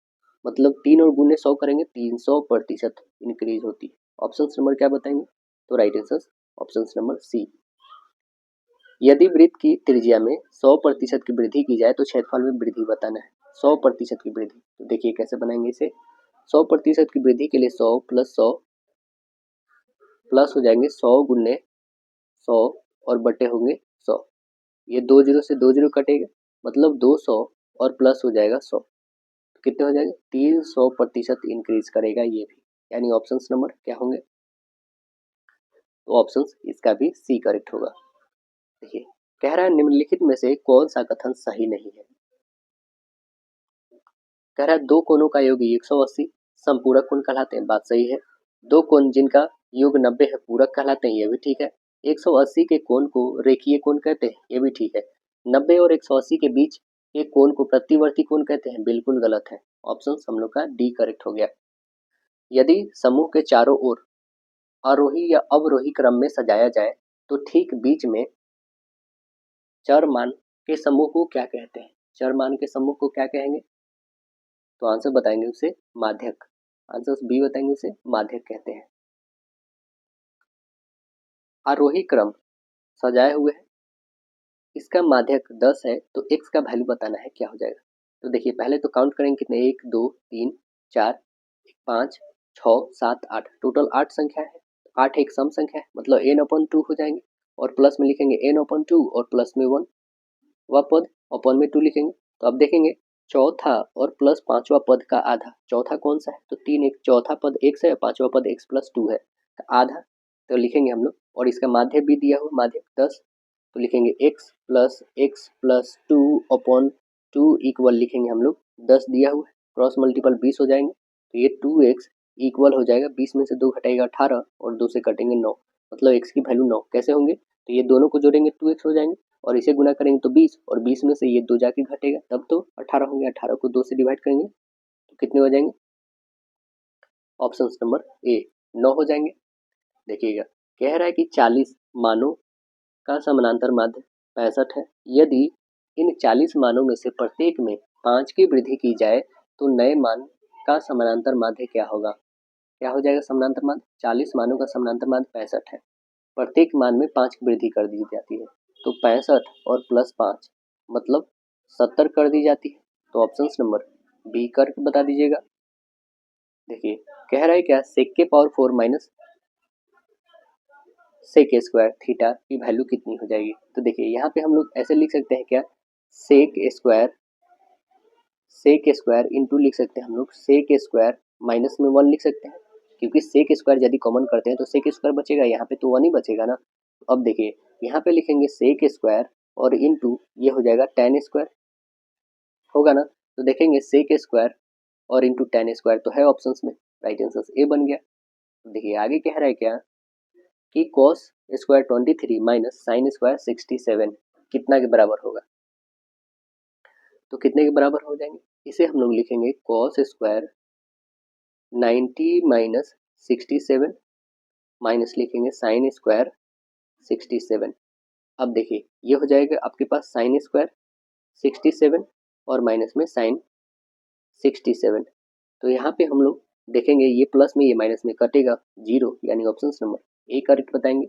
मतलब 3 और गुने 100 करेंगे 300% इंक्रीज होती है। ऑप्शन नंबर क्या बताएंगे, तो right answer option number C. यदि वृत्त की त्रिज्या में 100% की वृद्धि की जाए तो क्षेत्रफल में वृद्धि बताना है, 100% की वृद्धि। तो देखिए कैसे बनाएंगे इसे, 100% की वृद्धि के लिए 100 + 100 प्लस हो जाएंगे 100 गुने 100 और बटे होंगे 100, ये 2 जीरो से 2 जीरो कटेगा, मतलब 200 और प्लस हो जाएगा 100, तो कितने हो जाएंगे 300% इंक्रीज करेगा ये भी, यानी ऑप्शन नंबर क्या होंगे, तो ऑप्शन इसका भी सी करेक्ट होगा। देखिए कह रहा है निम्नलिखित में से कौन सा कथन सही नहीं है। कह रहा है दो कोणों का योग 180 संपूरक कोण कहलाते हैं, बात सही है। दो कोण जिनका योग 90 है पूरक कहलाते हैं, ये भी ठीक है। 180 के कोण को रेखीय कोण कहते हैं, ये भी ठीक है। 90 और 180 के बीच के कोण को प्रतिवर्ती कोण कहते हैं, बिल्कुल गलत है। ऑप्शन हम लोग का डी करेक्ट हो गया। यदि समूह के चारों ओर आरोही या अवरोही क्रम में सजाया जाए तो ठीक बीच में चर मान के समूह को क्या कहते हैं, चर मान के समूह को क्या कहेंगे, तो आंसर बताएंगे उसे माध्यक, आंसर बी बताएंगे उसे माध्यक कहते हैं। आरोही क्रम सजाए हुए है, इसका माध्यक 10 है तो x का वैल्यू बताना है क्या हो जाएगा। तो देखिए पहले तो काउंट करेंगे कितने, 1 2 3 4 5 6 7 8, टोटल 8 संख्या है, 8 एक सम संख्या है, मतलब n/2 हो जाएंगे, और प्लस में लिखेंगे n/2 और प्लस में 1 वह पद, अपन में 2 लिखेंगे। तो अब देखेंगे चौथा और प्लस पांचवा पद का आधा, चौथा कौन सा है, तो 3 एक, चौथा पद x है, पांचवा पद x + 2 है, तो आधा तो लिखेंगे हम लोग, और इसका माध्य भी दिया हुआ माध्य 10, तो लिखेंगे x + 2/2 इक्वल लिखेंगे हम लोग 10 दिया हुआ है, क्रॉस मल्टीपल 20 हो जाएंगे, तो ये 2x इक्वल हो जाएगा 20 में से 2 घटाएगा 18 और 2 से कटेंगे 9, मतलब x की वैल्यू 9 कैसे होंगे, तो ये दोनों को जोड़ेंगे 2x हो जाएंगे और इसे गुना करेंगे तो 20, और 20 में से ये 2 जाके घटेगा तब तो 18 होंगे, 18 को 2 से डिवाइड करेंगे तो कितने हो जाएंगे, ऑप्शन नंबर ए 9 हो जाएंगे। देखिएगा कह रहा है कि 40 मानों का समानांतर माध्य 65 है, यदि इन 40 मानों में से प्रत्येक में 5 की वृद्धि की जाए तो नए मान का समानांतर माध्य क्या होगा, क्या हो जाएगा समानांतर माध्य, 40 मानों का समानांतर माध्य 65 है, प्रत्येक मान में 5 की वृद्धि कर दी जाती है, तो 65 और प्लस 5 मतलब 70 कर दी जाती है, तो ऑप्शन नंबर बी करके बता दीजिएगा। देखिए कह रहा है क्या, सेक के power 4 minus sec square theta की वैल्यू कितनी हो जाएगी। तो देखिए यहाँ पे हम लोग ऐसे लिख सकते हैं क्या, सेक स्क्वायर इंटू लिख सकते हैं हम लोग सेक स्क्वायर माइनस में 1 लिख सकते हैं, क्योंकि सेक स्क्वायर यदि कॉमन करते हैं तो सेक स्क्वायर बचेगा, यहाँ पे तो 1 ही बचेगा ना। अब देखिए यहाँ पे लिखेंगे सेक स्क्वायर और इंटू ये हो जाएगा tan स्क्वायर होगा ना, तो देखेंगे सेक स्क्वायर और इंटू tan स्क्वायर तो है ऑप्शन में, राइट आंसर ए बन गया। देखिए आगे कह रहा है क्या कि cos square 23 minus sine square 67 कितना के बराबर होगा, तो कितने के बराबर हो जाएंगे, इसे हम लोग लिखेंगे cos स्क्वायर 90 माइनस 67 माइनस लिखेंगे साइन स्क्वायर 67। अब देखिए ये हो जाएगा आपके पास साइन स्क्वायर 67 और माइनस में साइन 67, तो यहाँ पे हम लोग देखेंगे ये प्लस में ये माइनस में कटेगा 0, यानी ऑप्शन नंबर ए करेक्ट बताएंगे।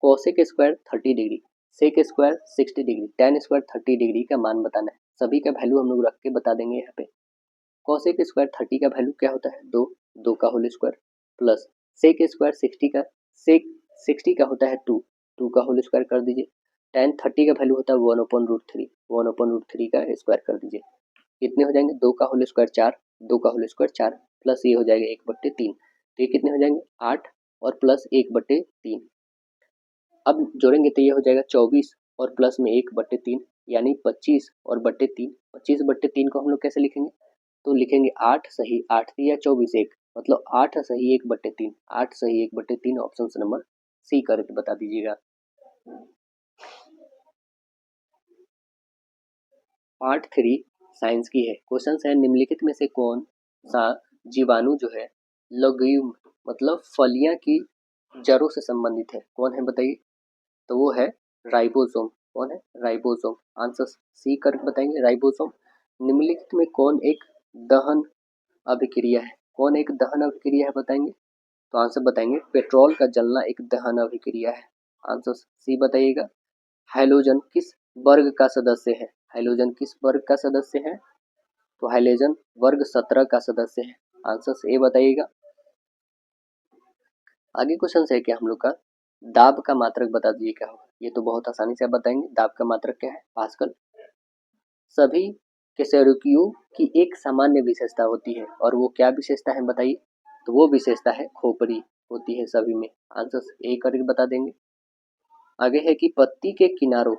Cosec square 30 degree, sec square 60 degree, tan square 30 degree का मान बताना है, सभी का वैल्यू हम लोग रख के बता देंगे यहाँ पे। कोसेक स्क्वायर 30 का वैल्यू क्या होता है, 2 का whole square, plus sec square 60 का होता है 2 का होल स्क्वायर कर दीजिए, tan 30 का वैल्यू होता है 1/√3, 1/√3 का स्क्वायर कर दीजिए, कितने हो जाएंगे, 2 का होल स्क्वायर 4, 2 का होल स्क्वायर 4, प्लस ये हो जाएगा 1/3, तो ये कितने हो जाएंगे 8 और प्लस 1/3। अब जोड़ेंगे तो ये हो जाएगा 24 और प्लस में 1/3 यानी 25 और बट्टे 3। 25/3 को हम लोग कैसे लिखेंगे, तो लिखेंगे 8 सही 8 या 24 1, मतलब 8 सही 1/3, 8 सही 1/3 ऑप्शन नंबर सी करके बता दीजिएगा। पार्ट 3 साइंस की है। क्वेश्चन है निम्नलिखित में से कौन सा जीवाणु जो है लग्यूम मतलब फलियां की जड़ों से संबंधित है, कौन है बताइए, तो वो है राइबोसोम। कौन है, राइबोसोम। आंसर सी करके बताएंगे राइबोसोम। निम्नलिखित में कौन एक दहन अभिक्रिया है, कौन एक दहन अभिक्रिया है बताएंगे, तो आंसर बताएंगे पेट्रोल का जलना एक दहन अभिक्रिया है। आंसर सी बताइएगा। हाइलोजन किस वर्ग का सदस्य है, हाइलोजन किस वर्ग का सदस्य है, तो हाइलोजन वर्ग 17 का सदस्य है। आंसर ए बताइएगा। आगे क्वेश्चन है क्या हम लोग का, दाब का मात्रक बता दीजिए क्या होगा, ये तो बहुत आसानी से आप बताएंगे। दाब का मात्रक क्या है, पास्कल। सभी कैसेरुकियों की एक सामान्य विशेषता होती है, और वो क्या विशेषता है बताइए, तो वो विशेषता है खोपड़ी होती है सभी में। आंसर ए करके बता देंगे। आगे है कि पत्ती के किनारों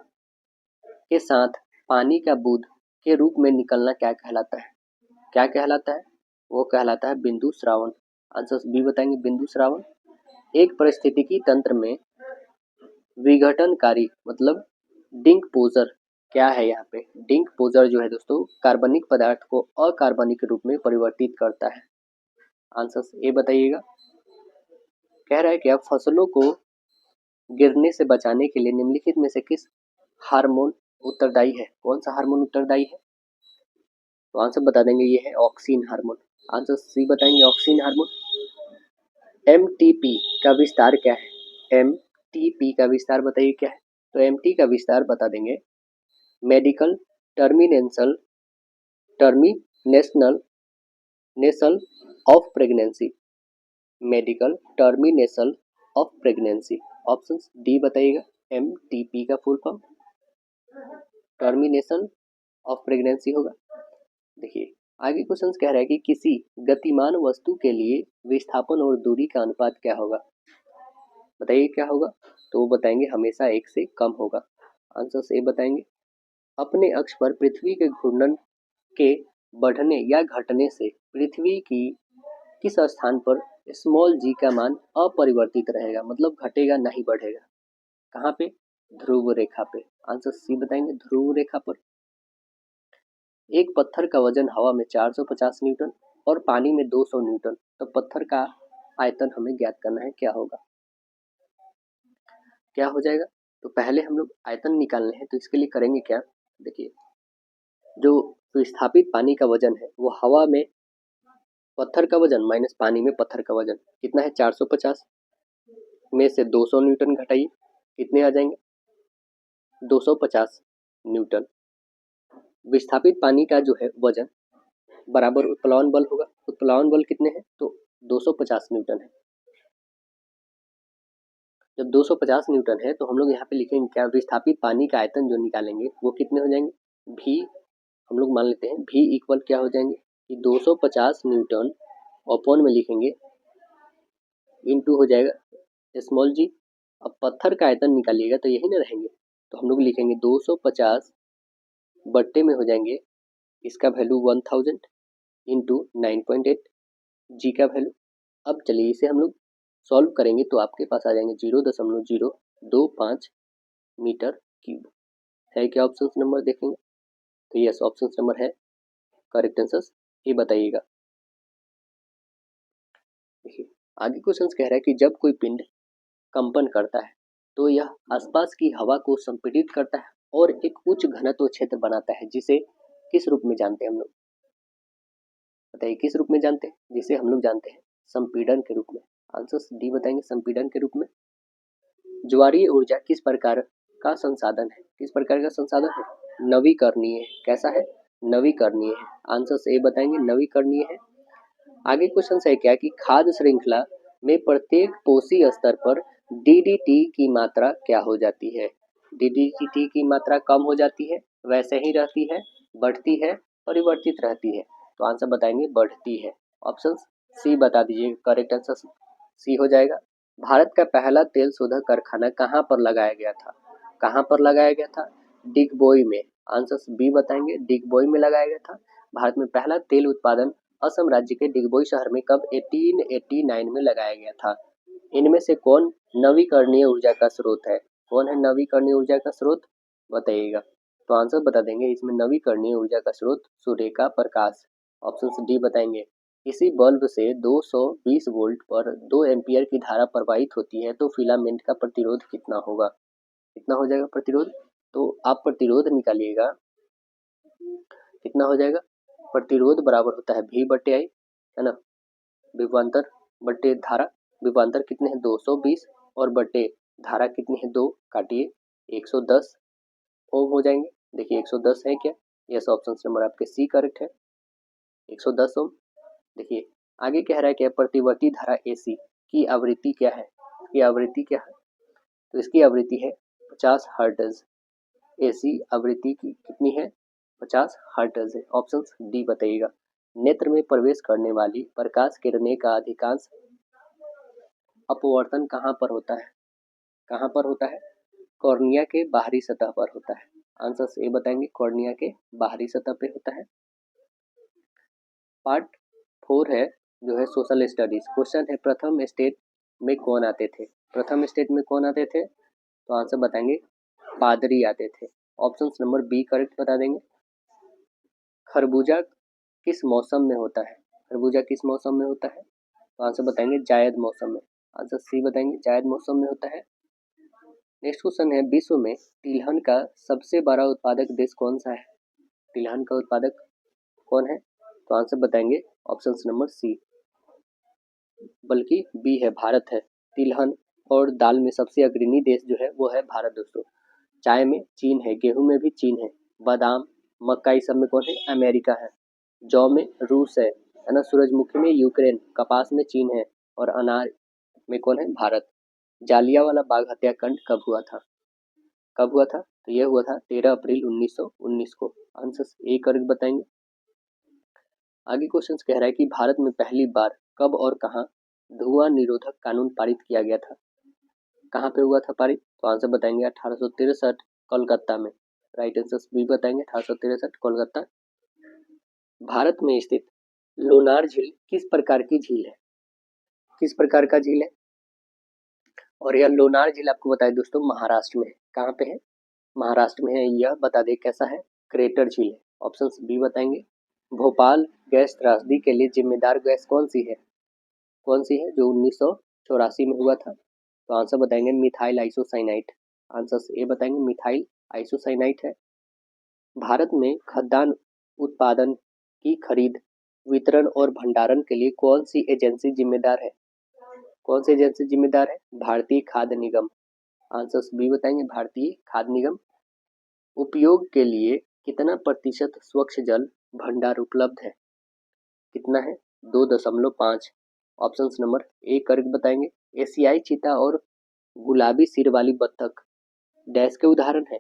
के साथ पानी का बूंद के रूप में निकलना क्या कहलाता है, क्या कहलाता है, वो कहलाता है बिंदु श्रावण। आंसर बी बताएंगे बिंदु श्रावण। एक पारिस्थितिकी तंत्र में विघटनकारी मतलब डिकम्पोजर क्या है, यहाँ पे डिकम्पोजर जो है दोस्तों कार्बनिक पदार्थ को अकार्बनिक रूप में परिवर्तित करता है। आंसर ए बताइएगा। कह रहा है कि अब फसलों को गिरने से बचाने के लिए निम्नलिखित में से किस हार्मोन उत्तरदायी है, कौन सा हार्मोन उत्तरदायी है, तो आंसर बता देंगे ये है ऑक्सीन हार्मोन। आंसर सी बताएंगे ऑक्सीन हार्मोन। एमटीपी का विस्तार क्या है, एमटीपी का विस्तार बताइए क्या है, तो एमटी का विस्तार बता देंगे medical terminational terminational national of pregnancy, medical termination of pregnancy. Option D बताइएगा। एमटीपी का full form termination of pregnancy होगा। देखिए आगे क्वेश्चन कह रहा है कि किसी गतिमान वस्तु के लिए विस्थापन और दूरी का अनुपात क्या होगा, बताइए क्या होगा, तो वो बताएंगे हमेशा 1 से कम होगा। आंसर से बताएंगे। अपने अक्ष पर पृथ्वी के घूर्णन के बढ़ने या घटने से पृथ्वी की किस स्थान पर स्मॉल जी का मान अपरिवर्तित रहेगा, मतलब घटेगा नहीं बढ़ेगा, कहाँ पे, ध्रुव रेखा पे। आंसर सी बताएंगे ध्रुव रेखा पर। एक पत्थर का वजन हवा में 450 न्यूटन और पानी में 200 न्यूटन, तो पत्थर का आयतन हमें ज्ञात करना है, क्या होगा, क्या हो जाएगा, तो पहले हम लोग आयतन निकालने हैं, तो इसके लिए करेंगे क्या, देखिए जो विस्थापित पानी का वजन है वो हवा में पत्थर का वजन माइनस पानी में पत्थर का वजन कितना है 450 में से 200 न्यूटन घटाइए, कितने आ जाएंगे 250 न्यूटन। विस्थापित पानी का जो है वजन बराबर उत्प्लावन बल होगा, उत्प्लावन बल कितने हैं, तो 250 न्यूटन है। जब 250 न्यूटन है तो हम लोग यहाँ पे लिखेंगे क्या, विस्थापित पानी का आयतन जो निकालेंगे वो कितने हो जाएंगे, भी हम लोग मान लेते हैं भी इक्वल क्या हो जाएंगे कि 250 न्यूटन अपॉन में लिखेंगे इनटू हो जाएगा स्मॉल जी। अब पत्थर का आयतन निकालिएगा तो यही ना रहेंगे, तो हम लोग लिखेंगे 250 बट्टे में हो जाएंगे इसका वैल्यू 1000 इंटू 9.8 जी का वैल्यू। अब चलिए इसे हम लोग सॉल्व करेंगे तो आपके पास आ जाएंगे 0.025 मीटर क्यूब। है क्या ऑप्शन नंबर देखेंगे, तो यस ऑप्शन नंबर है करेक्ट आंसर, ये बताइएगा। देखिए आगे क्वेश्चन कह रहा है कि जब कोई पिंड कंपन करता है तो यह आसपास की हवा को संपीड़ित करता है और एक उच्च घनत्व क्षेत्र बनाता है, जिसे किस रूप में जानते हैं हम लोग, बताइए किस रूप में जानते हैं, जिसे हम लोग जानते हैं संपीड़न के रूप में। आंसर डी बताएंगे संपीड़न के रूप में। ज्वारीय ऊर्जा किस प्रकार का संसाधन है, किस प्रकार का संसाधन है, नवीकरणीय है, कैसा है, नवीकरणीय है। आंसर ए बताएंगे नवीकरणीय है। आगे क्वेश्चन है क्या कि खाद्य श्रृंखला में प्रत्येक पोषी स्तर पर डीडीटी की मात्रा क्या हो जाती है, DDT की मात्रा कम हो जाती है, वैसे ही रहती है, बढ़ती है, परिवर्तित रहती है। तो आंसर बताएंगे बढ़ती है। ऑप्शन सी बता दीजिए, करेक्ट आंसर सी हो जाएगा। भारत का पहला तेल शोधक कारखाना कहाँ पर लगाया गया था? कहाँ पर लगाया गया था? डिगबोई में। आंसर बी बताएंगे, डिगबोई में लगाया गया था। भारत में पहला तेल उत्पादन असम राज्य के डिगबोई शहर में कब 1889 में लगाया गया था? इनमें से कौन नवीकरणीय ऊर्जा का स्रोत है? कौन है नवीकरणीय ऊर्जा का स्रोत? बताइएगा। तो आंसर बता देंगे, इसमें नवीकरणीय ऊर्जा का स्रोत सूर्य का प्रकाश। ऑप्शन डी बताएंगे। किसी बल्ब से 220 वोल्ट पर 2 एम्पियर की धारा प्रवाहित होती है तो फिलामेंट का प्रतिरोध कितना होगा? कितना हो जाएगा प्रतिरोध? तो आप प्रतिरोध निकालिएगा, कितना हो जाएगा? प्रतिरोध बराबर होता है V/I, है ना, विभवांतर बटे धारा। विभवांतर कितने हैं? 220 और बटे धारा कितनी है? 2 काटिए 110 ओम हो जाएंगे। देखिए 110 है क्या? यस, ऑप्शन नंबर आपके सी करेक्ट है, 110 ओम। देखिए आगे कह रहा है क्या? प्रतिवर्ती धारा AC की आवृत्ति क्या है? इसकी आवृत्ति क्या है? तो इसकी आवृत्ति है 50 हर्ट्ज। AC आवृत्ति की कितनी है? 50 हर्ट्ज है। ऑप्शन डी बताइएगा। नेत्र में प्रवेश करने वाली प्रकाश किरणें का अधिकांश अपवर्तन कहाँ पर होता है? कहाँ पर होता है? कॉर्निया के बाहरी सतह पर होता है। आंसर ए बताएंगे, कॉर्निया के बाहरी सतह पे होता है। पार्ट 4 है जो है सोशल स्टडीज। क्वेश्चन है प्रथम स्टेट में कौन आते थे? प्रथम स्टेट में कौन आते थे? तो आंसर बताएंगे पादरी आते थे। ऑप्शन नंबर बी करेक्ट बता देंगे। खरबूजा किस मौसम में होता है? खरबूजा किस मौसम में होता है? तो आंसर बताएंगे जायद मौसम में। आंसर सी बताएंगे, जायद मौसम में होता है। नेक्स्ट क्वेश्चन है विश्व में तिलहन का सबसे बड़ा उत्पादक देश कौन सा है? तिलहन का उत्पादक कौन है? तो आंसर बताएंगे ऑप्शन नंबर सी, बल्कि बी है, भारत है। तिलहन और दाल में सबसे अग्रणी देश जो है वो है भारत दोस्तों। चाय में चीन है, गेहूं में भी चीन है, बादाम मक्का इस सब में कौन है? अमेरिका है। जौ में रूस है ना, सूरजमुखी में यूक्रेन, कपास में चीन है और अनार में कौन है? भारत। जालियांवाला बाग हत्याकांड कब हुआ था? कब हुआ था? तो यह हुआ था 13 अप्रैल 1919 को। आंसर ए करके बताएंगे। आगे क्वेश्चन कह रहा है कि भारत में पहली बार कब और कहां धुआं निरोधक कानून पारित किया गया था? कहां पे हुआ था पारित? तो आंसर बताएंगे 1863 कोलकाता में। राइट आंसर बी बताएंगे, 1863 कोलकाता। भारत में स्थित लोनार झील किस प्रकार की झील है? किस प्रकार का झील है? और यह लोनार झील आपको बताए दोस्तों महाराष्ट्र में है। कहाँ पे है? महाराष्ट्र में है। यह बता दे कैसा है? क्रेटर झील है। ऑप्शन बी बताएंगे। भोपाल गैस त्रासदी के लिए जिम्मेदार गैस कौन सी है? कौन सी है जो 1984 में हुआ था? तो आंसर बताएंगे मिथाइल आइसोसाइनाइट। आंसर ए बताएंगे, मिथाइल आइसोसाइनाइट है। भारत में खाद्यान्न उत्पादन की खरीद, वितरण और भंडारण के लिए कौन सी एजेंसी जिम्मेदार है? कौन सी एजेंसी जिम्मेदार है? भारतीय खाद्य निगम। आंसर बी बताएंगे, भारतीय खाद्य निगम। उपयोग के लिए कितना प्रतिशत स्वच्छ जल भंडार उपलब्ध है? कितना है? 2.5। ऑप्शन नंबर ए करके बताएंगे। एशियाई चीता और गुलाबी सिर वाली बत्तख डैश के उदाहरण है?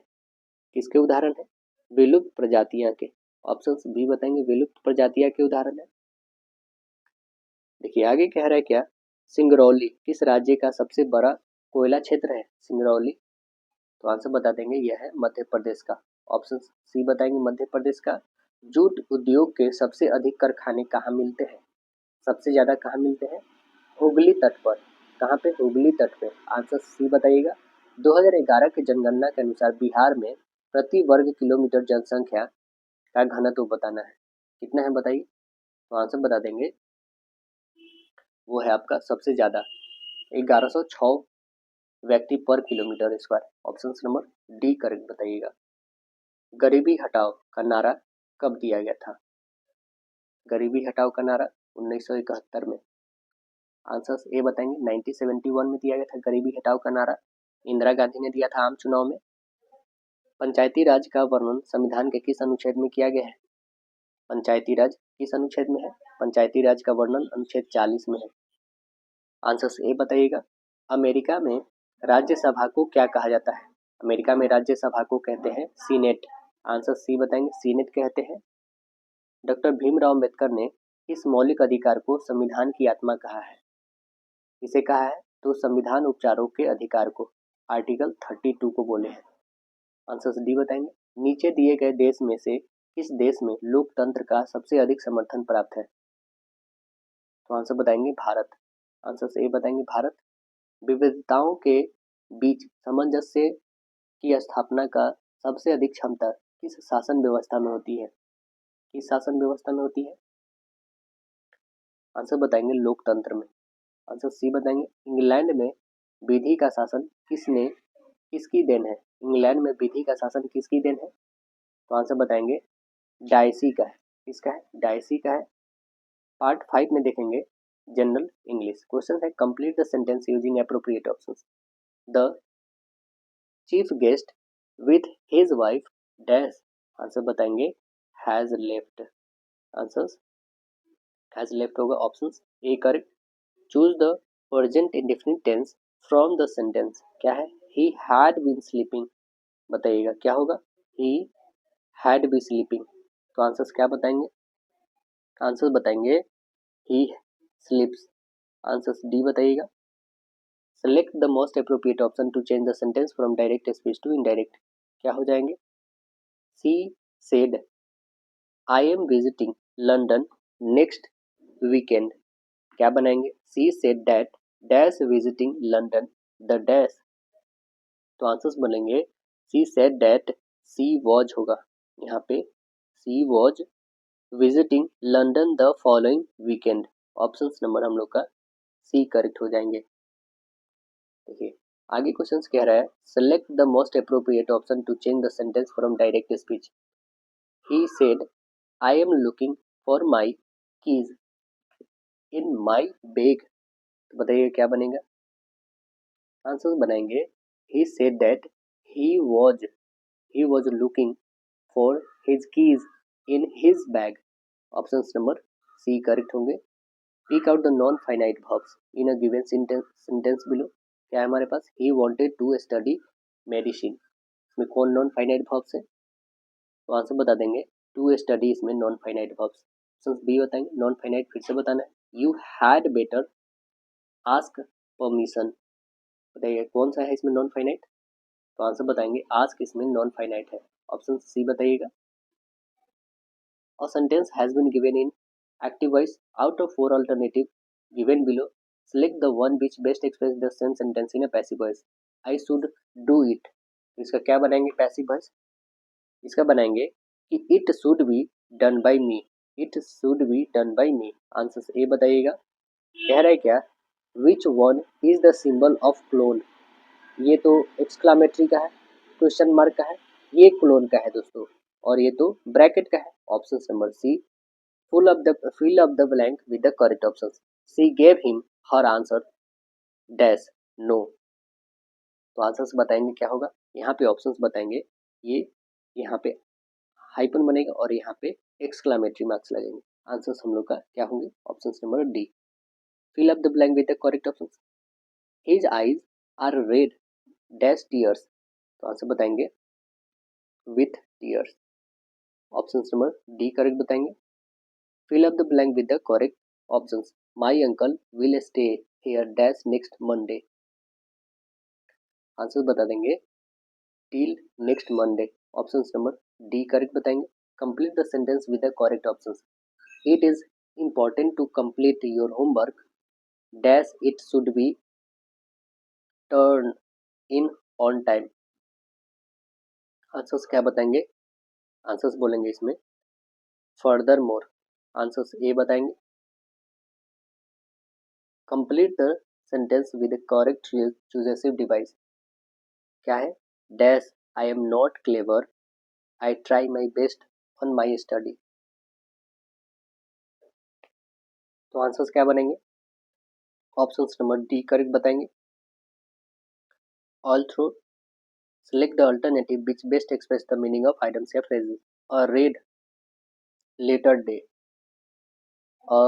किसके उदाहरण है? विलुप्त प्रजातियां के। ऑप्शन बी बताएंगे, विलुप्त प्रजातियां के उदाहरण है। देखिए आगे कह रहा है क्या? सिंगरौली किस राज्य का सबसे बड़ा कोयला क्षेत्र है? सिंगरौली, तो आंसर बता देंगे यह है मध्य प्रदेश का। ऑप्शन सी बताएंगे, मध्य प्रदेश का। जूट उद्योग के सबसे अधिक कारखाने कहाँ मिलते हैं? सबसे ज्यादा कहाँ मिलते हैं? हुगली तट पर। कहाँ पे? हुगली तट पे। आंसर सी बताइएगा। 2011 की जनगणना के अनुसार बिहार में प्रति वर्ग किलोमीटर जनसंख्या का घनत्व बताना है। कितना है बताइए? तो आंसर बता देंगे वो है आपका सबसे ज्यादा 1106 व्यक्ति पर kilometre square. Option number D correct बताइएगा। गरीबी हटाओ का नारा कब दिया गया था? गरीबी हटाओ का नारा 1971 में। आंसर ए बताएंगे, 1971 में दिया गया था गरीबी हटाओ का नारा। इंदिरा गांधी ने दिया था आम चुनाव में। पंचायती राज का वर्णन संविधान के किस अनुच्छेद में किया गया है? पंचायती राज किस अनुच्छेद में है? पंचायती राज का वर्णन अनुच्छेद 40 में है। आंसर ए बताइएगा। अमेरिका में राज्यसभा को क्या कहा जाता है? अमेरिका में राज्यसभा को कहते हैं सीनेट। आंसर सी बताएंगे, सीनेट कहते हैं। डॉक्टर भीमराव अम्बेडकर ने इस मौलिक अधिकार को संविधान की आत्मा कहा है। इसे कहा है तो संविधान उपचारों के अधिकार को आर्टिकल 32 को बोले हैं। आंसर डी बताएंगे। नीचे दिए गए देश में से किस देश में लोकतंत्र का सबसे अधिक समर्थन प्राप्त है? तो आंसर बताएंगे भारत। आंसर से ए बताएंगे भारत। विविधताओं के बीच सामंजस्य की स्थापना का सबसे अधिक क्षमता किस शासन व्यवस्था में होती है? किस शासन व्यवस्था में होती है? आंसर बताएंगे लोकतंत्र में। आंसर सी बताएंगे। इंग्लैंड में विधि का शासन किसकी देन है? इंग्लैंड में विधि का शासन किसकी देन है? तो आंसर बताएंगे डायसी का है। किसका है? डायसी का है। पार्ट 5 में देखेंगे जनरल इंग्लिश। क्वेश्चन है complete the sentence using appropriate options. The chief guest with his wife dash. Answer बताएंगे has left. Answer has left होगा option A correct. Choose the present indefinite tense from the sentence. क्या है? He had been sleeping. बताइएगा क्या होगा? He had be sleeping. तो answers क्या बताएंगे? आंसर बताएंगे ही स्लीप्स। आंसर्स डी बताइएगा। Select the most appropriate option to change the sentence from direct speech to indirect. क्या हो जाएंगे? She said I am visiting London next weekend. क्या बनाएंगे? She said that dash visiting London the dash. तो answers बनेंगे she said that she was होगा यहाँ पे। She was visiting London the following weekend. Option number हम लोग का सी करेक्ट हो जाएंगे। देखिए आगे क्वेश्चन कह रहा है select the most appropriate option to change the sentence from direct speech. He said I am looking for my keys in my bag. तो बताइए क्या बनेगा? आंसर बनाएंगे he said that he was looking for his keys in his bag। Option number C correct होंगे। Pick out the non finite verbs in a given sentence below। क्या है हमारे पास? he wanted to study medicine। इसमें कौन non finite verbs है? तो answer बता देंगे टू स्टडी इसमें non finite verbs। Option B बताएंगे नॉन फाइनाइट। फिर से बताना है you had better ask permission. बताइए कौन सा है इसमें नॉन फाइनाइट? तो आंसर बताएंगे आस्क इसमें नॉन फाइनाइट है। ऑप्शन सी बताइएगा। A sentence has been given in active voice. Out of 4 alternatives given below, select the one which best expresses the same sentence in a passive voice. I should do it। इसका क्या बनाएंगे passive voice? इसका बनाएंगे कि it should be done by me। it should be done by me। Answer A बताइएगा। कह रहा है क्या? Which one is the symbol of clone? ये तो एक्सक्लामेटरी का है, क्वेश्चन मार्क का है। ये क्लोन का है दोस्तों, और ये तो ब्रैकेट का है। Option number C fill up the blank with the correct options। She gave him her answer dash no। तो आंसर्स बताएंगे क्या होगा? यहाँ पे ऑप्शंस बताएंगे ये यहाँ पे हाइपन बनेगा और यहाँ पे एक्सक्लामेटरी मार्क्स लगेंगे। आंसर्स हम लोग का क्या होंगे? Option number D fill up the blank with the correct options। His eyes are red dash tears। तो आंसर बताएंगे with tears। Option number D correct बताएंगे। Fill up the blank with the correct options। My uncle will stay here dash next Monday। Answer बता देंगे till next Monday। Option number D correct बताएंगे। Complete the sentence with the correct options। It is important to complete your homework dash it should be turned in on time। Answers क्या बताएंगे? Answers बोलेंगे इसमें further more. Answers A बताएंगे। Complete the sentence with correct cohesive device. क्या है? Dash I am not clever I try my best on my study. तो answers क्या बनेंगे? ऑप्शन नंबर डी करेक्ट बताएंगे। All through select the alternative which best express the meaning of items या phrases. A red letter day. A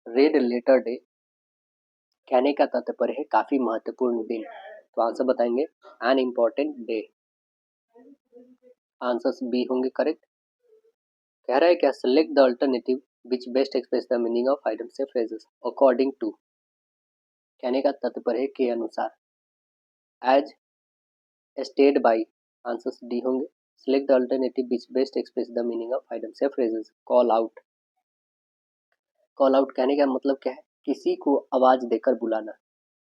red letter day कहने का तात्पर्य है काफी महत्वपूर्ण दिन। तो आंसर बताएंगे an important day. Answers B होंगे करेक्ट। कह रहा है क्या, select the alternative which best express the meaning of items से फ्रेजेस अकॉर्डिंग टू। कहने का तात्पर्य के अनुसार, as stated by, answers D होंगे। Select the alternative which best express the meaning of items या phrases, call out. Call out कहने का मतलब क्या है, किसी को आवाज देकर बुलाना।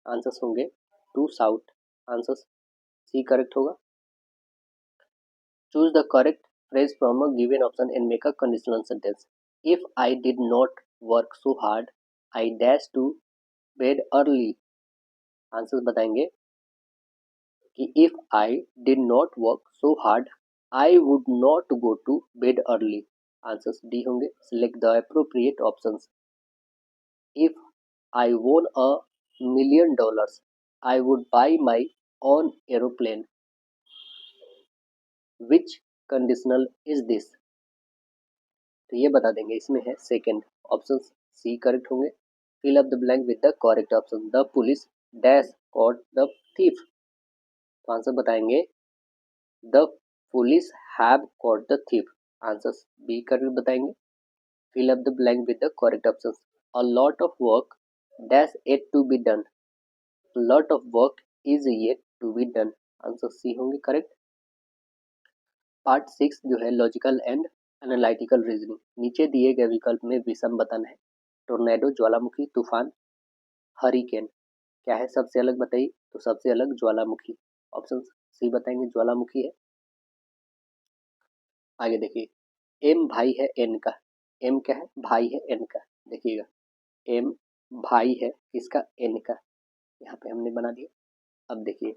आंसर्स होंगे to shout, answers C correct होगा। Choose the correct phrase from a given option and make a conditional sentence. If I did not work so hard, I dash to bed early. Answers बताएंगे कि if I did not work so hard, I would not go to bed early. Answers D होंगे। Select the appropriate options. If I won $1,000,000, I would buy my own aeroplane. Which conditional is this? तो ये बता देंगे, इसमें है second, option C correct होंगे। Fill up the blank with the correct option. The police dash caught the thief. तो answer बताएंगे the police have caught the thief, answer B correct बताएंगे। Fill up the blank with the correct option. A lot of work dash yet to be done. Lot of work is yet to be done, answer C होंगे correct. Part 6 जो है logical and analytical reasoning. नीचे दिए गए विकल्प में विषम बताना है। टोर्नेडो ज्वालामुखी, तूफान, हरिकेन। क्या है सबसे अलग बताइए, तो सबसे अलग ज्वालामुखी, ऑप्शन सी बताएंगे ज्वालामुखी है। आगे देखिए, एम भाई है एन का। एम क्या है, भाई है एन का। देखिएगा, एम भाई है किसका, एन का। यहाँ पे हमने बना दिया। अब देखिए,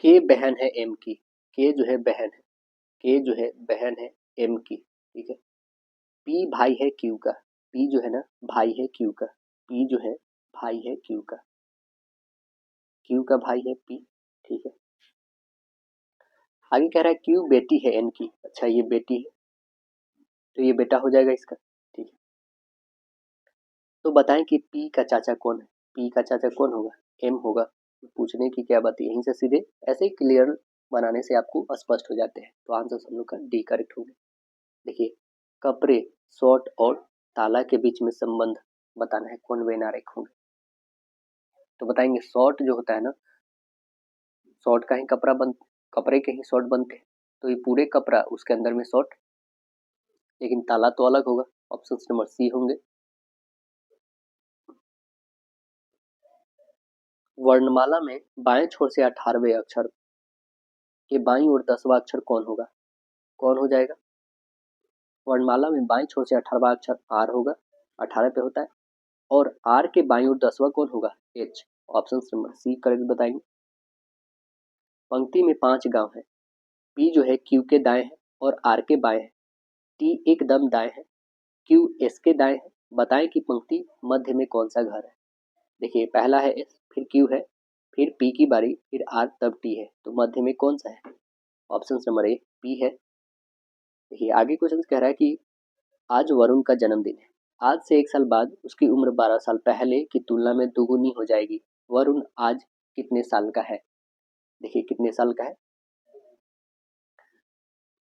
के बहन है एम की। के जो है बहन है, के जो है बहन है एम की, ठीक है। पी भाई है क्यू का। पी जो है ना भाई है क्यू का। पी जो है भाई है क्यू का। क्यू का भाई है पी, ठीक है। आगे कह रहा है क्यू बेटी है एन की। अच्छा, ये बेटी है तो ये बेटा हो जाएगा इसका, ठीक है। तो बताएं कि पी का चाचा कौन है। पी का चाचा कौन होगा, एम होगा। पूछने की क्या बात है, यहीं से सीधे ऐसे ही क्लियर बनाने से आपको स्पष्ट हो जाते हैं। तो आंसर हम लोग का डी करेक्ट होगा। देखिए, कपड़े, शॉर्ट और ताला के बीच में संबंध बताना है, कौन वे नारेक होंगे। तो बताएंगे शॉर्ट जो होता है ना, शॉर्ट का ही कपड़ा बन, कपड़े के ही शॉर्ट बनते हैं, तो ये पूरे कपड़ा उसके अंदर में शॉर्ट, लेकिन ताला तो अलग होगा। ऑप्शन नंबर सी होंगे। वर्णमाला में बाएं छोर से 18वें अक्षर के बाईं ओर 10वां अक्षर कौन होगा, कौन हो जाएगा। वर्णमाला में बाएं छोर से 18वां अक्षर आर होगा, 18 पे होता है। और आर के बाईं ओर 10वां कौन होगा, H. Option number C correct बताएंगे। पंक्ति में 5 गांव है। पी जो है क्यू के दाएं है और आर के बाएं है। टी एकदम दाएं है, क्यू एस के दाएं है। बताएं कि पंक्ति मध्य में कौन सा घर है। देखिए, पहला है एस, फिर क्यू है, फिर पी की बारी, फिर आर, तब टी है। तो मध्य में कौन सा है, ऑप्शन नंबर ए पी है। देखिए, आगे क्वेश्चन कह रहा है कि आज वरुण का जन्मदिन है। आज से 1 साल बाद उसकी उम्र 12 साल पहले की तुलना में दोगुनी हो जाएगी। वरुण आज कितने साल का है। देखिए, कितने साल का है।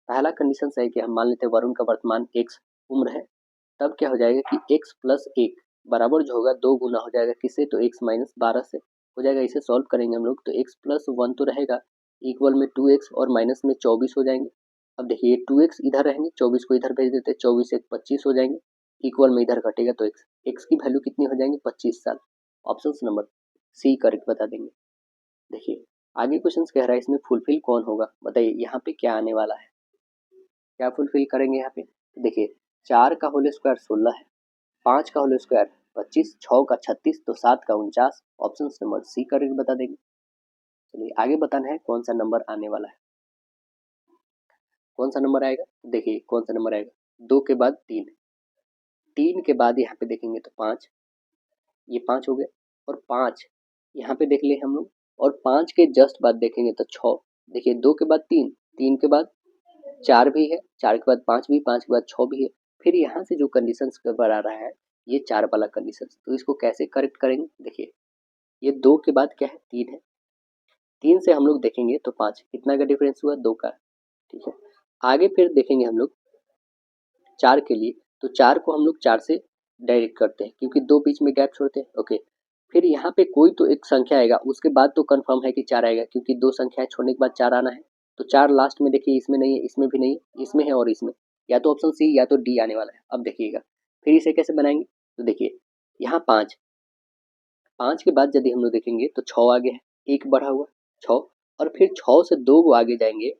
पहला कंडीशन है कि हम मान लेते हैं वरुण का वर्तमान x उम्र है। तब क्या हो जाएगा कि x प्लस 1 बराबर जो होगा 2 गुना हो जाएगा किससे, तो x माइनस 12 से हो जाएगा। इसे सॉल्व करेंगे हम लोग तो x प्लस 1 तो रहेगा, इक्वल में 2x और माइनस में 24 हो जाएंगे। अब देखिए, 2x इधर रहेंगे, 24 को इधर भेज देते हैं, 24 से 25 हो जाएंगे, इक्वल में इधर घटेगा तो x की वैल्यू कितनी हो जाएंगी, 25 साल। ऑप्शन नंबर सी करेक्ट बता देंगे। देखिए, आगे क्वेश्चन कह रहा है इसमें फुलफिल कौन होगा। बताइए यहाँ पे क्या आने वाला है, क्या फुलफिल करेंगे यहाँ पे। देखिए, 4 का होल स्क्वायर 16 है, 5 का होल स्क्वायर 25, 6 का 36, तो 7 का 49। ऑप्शन नंबर सी करेक्ट बता देंगे। चलिए आगे बताना है कौन सा नंबर आने वाला है, कौन सा नंबर आएगा। देखिए कौन सा नंबर आएगा, 2 के बाद 3, 3 के बाद यहाँ पे देखेंगे तो 5, ये 5 हो गया, और 5 यहाँ पे देख ले हम लोग, और 5 के जस्ट बाद देखेंगे तो 6। देखिए, 2 के बाद 3, 3 के बाद 4 भी है, 4 के बाद 5 भी, 5 के बाद 6 भी है। फिर यहाँ से जो कंडीशन पर आ रहा है ये 4 वाला कंडीशन, तो इसको कैसे करेक्ट करेंगे। देखिए, ये 2 के बाद क्या है 3 है, 3 से हम लोग देखेंगे तो 5, कितना का डिफरेंस हुआ 2 का, ठीक है। आगे फिर देखेंगे हम लोग 4 के लिए, तो 4 को हम लोग 4 से डायरेक्ट करते हैं क्योंकि 2 बीच में गैप छोड़ते हैं, ओके। फिर यहाँ पे कोई तो एक संख्या आएगा, उसके बाद तो कंफर्म है कि 4 आएगा क्योंकि 2 संख्याएं छोड़ने के बाद 4 आना है। तो 4 लास्ट में देखिए, इसमें नहीं है, इसमें भी नहीं है, इसमें है और इसमें, या तो ऑप्शन सी या तो डी आने वाला है। अब देखिएगा फिर इसे कैसे बनाएंगे, तो देखिए यहाँ 5, 5 के बाद यदि हम लोग देखेंगे तो 6 आगे है, एक बढ़ा हुआ 6, और फिर 6 से 2 को आगे जाएंगे,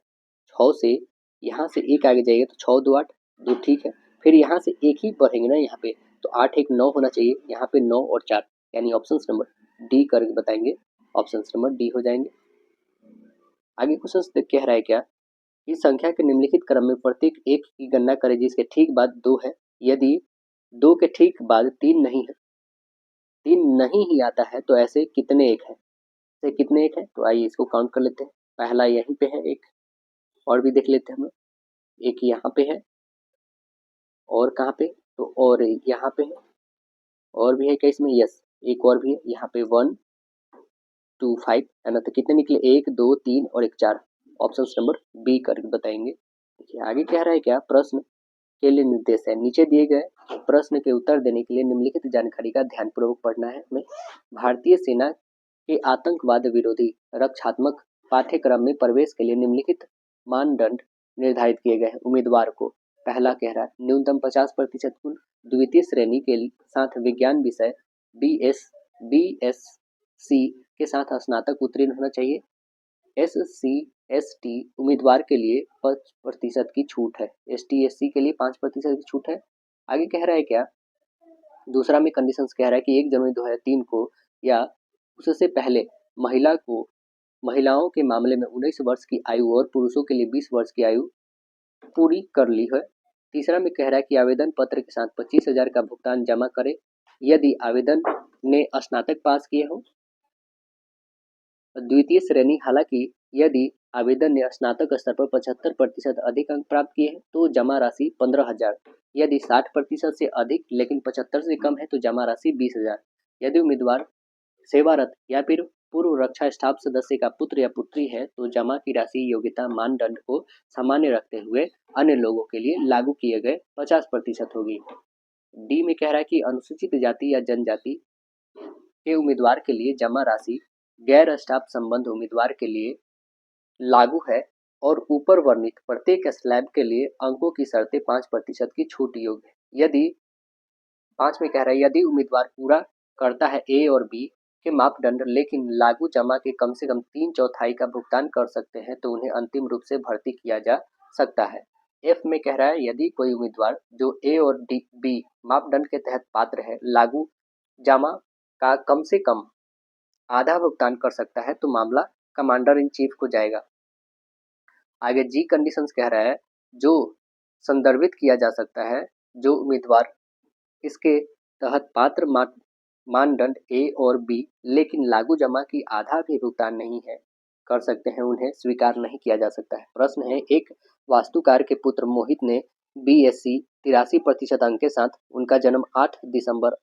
6 से यहाँ से एक आगे जाइए तो 6 2 8, 2 ठीक है। फिर यहाँ से एक ही बढ़ेंगे ना यहाँ पे, तो 8 1 9 होना चाहिए, यहाँ पे 9 और 4, यानी ऑप्शन नंबर डी करके बताएंगे, ऑप्शन नंबर डी हो जाएंगे। आगे क्वेश्चन कह रहा है क्या, इस संख्या के निम्नलिखित क्रम में प्रत्येक एक की गणना करें जिसके ठीक बाद 2 है, यदि 2 के ठीक बाद 3 नहीं है, 3 नहीं ही आता है तो ऐसे कितने एक है, ऐसे कितने एक है, तो आइए इसको काउंट कर लेते हैं। पहला यहीं पे है एक, और भी देख लेते हैं हम लोग, एक यहाँ पे है, और कहाँ पे, तो और यहाँ पे है, और भी है क्या इसमें, यस एक और भी है यहाँ पे 1 2 5 है ना, तो कितने निकले 1 2 3 और एक 4, ऑप्शन नंबर बी करके बताएंगे। देखिए आगे कह रहा है क्या, प्रश्न के लिए निर्देश है, नीचे दिए गए प्रश्न के उत्तर देने के लिए निम्नलिखित जानकारी का ध्यानपूर्वक पढ़ना है हमें। भारतीय सेना के आतंकवाद विरोधी रक्षात्मक पाठ्यक्रम में प्रवेश के लिए निम्नलिखित मानदंड निर्धारित किए गए हैं उम्मीदवार को। पहला कह रहा है न्यूनतम 50% कुल, द्वितीय श्रेणी के साथ विज्ञान विषय BSc के साथ स्नातक उत्तीर्ण होना चाहिए। SC/ST उम्मीदवार के लिए 5% की छूट है, ST/SC के लिए 5% की छूट है। आगे कह रहा है क्या, दूसरा में कंडीशंस कह रहा है कि 1 जनवरी 2003 को या उससे पहले महिलाओं के मामले में 19 वर्ष की आयु और पुरुषों के लिए 20 वर्ष की आयु पूरी कर ली है। तीसरा में कह रहा है कि आवेदन पत्र के साथ 25,000 का भुगतान जमा करें यदि आवेदन ने स्नातक पास किए हो। द्वितीय श्रेणी, हालांकि यदि आवेदन ने स्नातक स्तर पर 75% अधिक अंक प्राप्त किए हैं तो जमा राशि 15,000, यदि 60% से अधिक लेकिन 75 से कम है तो जमा राशि 20,000। यदि उम्मीदवार सेवारत या फिर पूर्व रक्षा स्टाफ सदस्य का पुत्र या पुत्री है तो जमा की राशि योग्यता मानदंड को सामान्य रखते हुए अन्य लोगों के लिए लागू किए गए 50% होगी। डी में कह रहा है कि अनुसूचित जाति या जनजाति के उम्मीदवार के लिए जमा राशि गैर स्टाफ संबंध उम्मीदवार के लिए लागू है और ऊपर वर्णित प्रत्येक स्लैब के लिए अंकों की शर्तें 5% की छूट योग्य है। यदि 5 में कह रहा है यदि उम्मीदवार पूरा करता है ए और बी के मापदंड लेकिन लागू जमा के कम से कम 3/4 का भुगतान कर सकते हैं तो उन्हें अंतिम रूप से भर्ती किया जा सकता है। एफ में कह रहा है यदि कोई उम्मीदवार जो ए और बी मापदंड के तहत पात्र है लागू जमा का कम से कम आधा भुगतान कर सकता है तो मामला कमांडर इन चीफ को जाएगा। आगे जी कंडीशंस कह रहा है जो संदर्भित किया जा सकता है, जो उम्मीदवार इसके तहत पात्र मानदंड ए और बी लेकिन लागू जमा की आधा भी भुगतान नहीं है कर सकते हैं उन्हें स्वीकार नहीं किया जा सकता है। प्रश्न है, एक वास्तुकार के पुत्र मोहित ने BSc 83% अंक के साथ, उनका जन्म 8 दिसंबर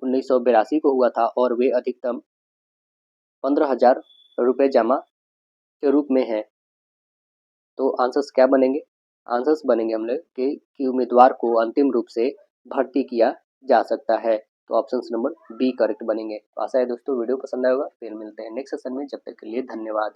1982 को हुआ था और वे अधिकतम 15,000 रुपये जमा के रूप में है, तो आंसर्स क्या बनेंगे, आंसर्स बनेंगे हम लोग कि उम्मीदवार को अंतिम रूप से भर्ती किया जा सकता है, तो ऑप्शन नंबर बी करेक्ट बनेंगे। तो आशा है दोस्तों वीडियो पसंद आएगा, फिर मिलते हैं नेक्स्ट सेशन में, जब तक के लिए धन्यवाद।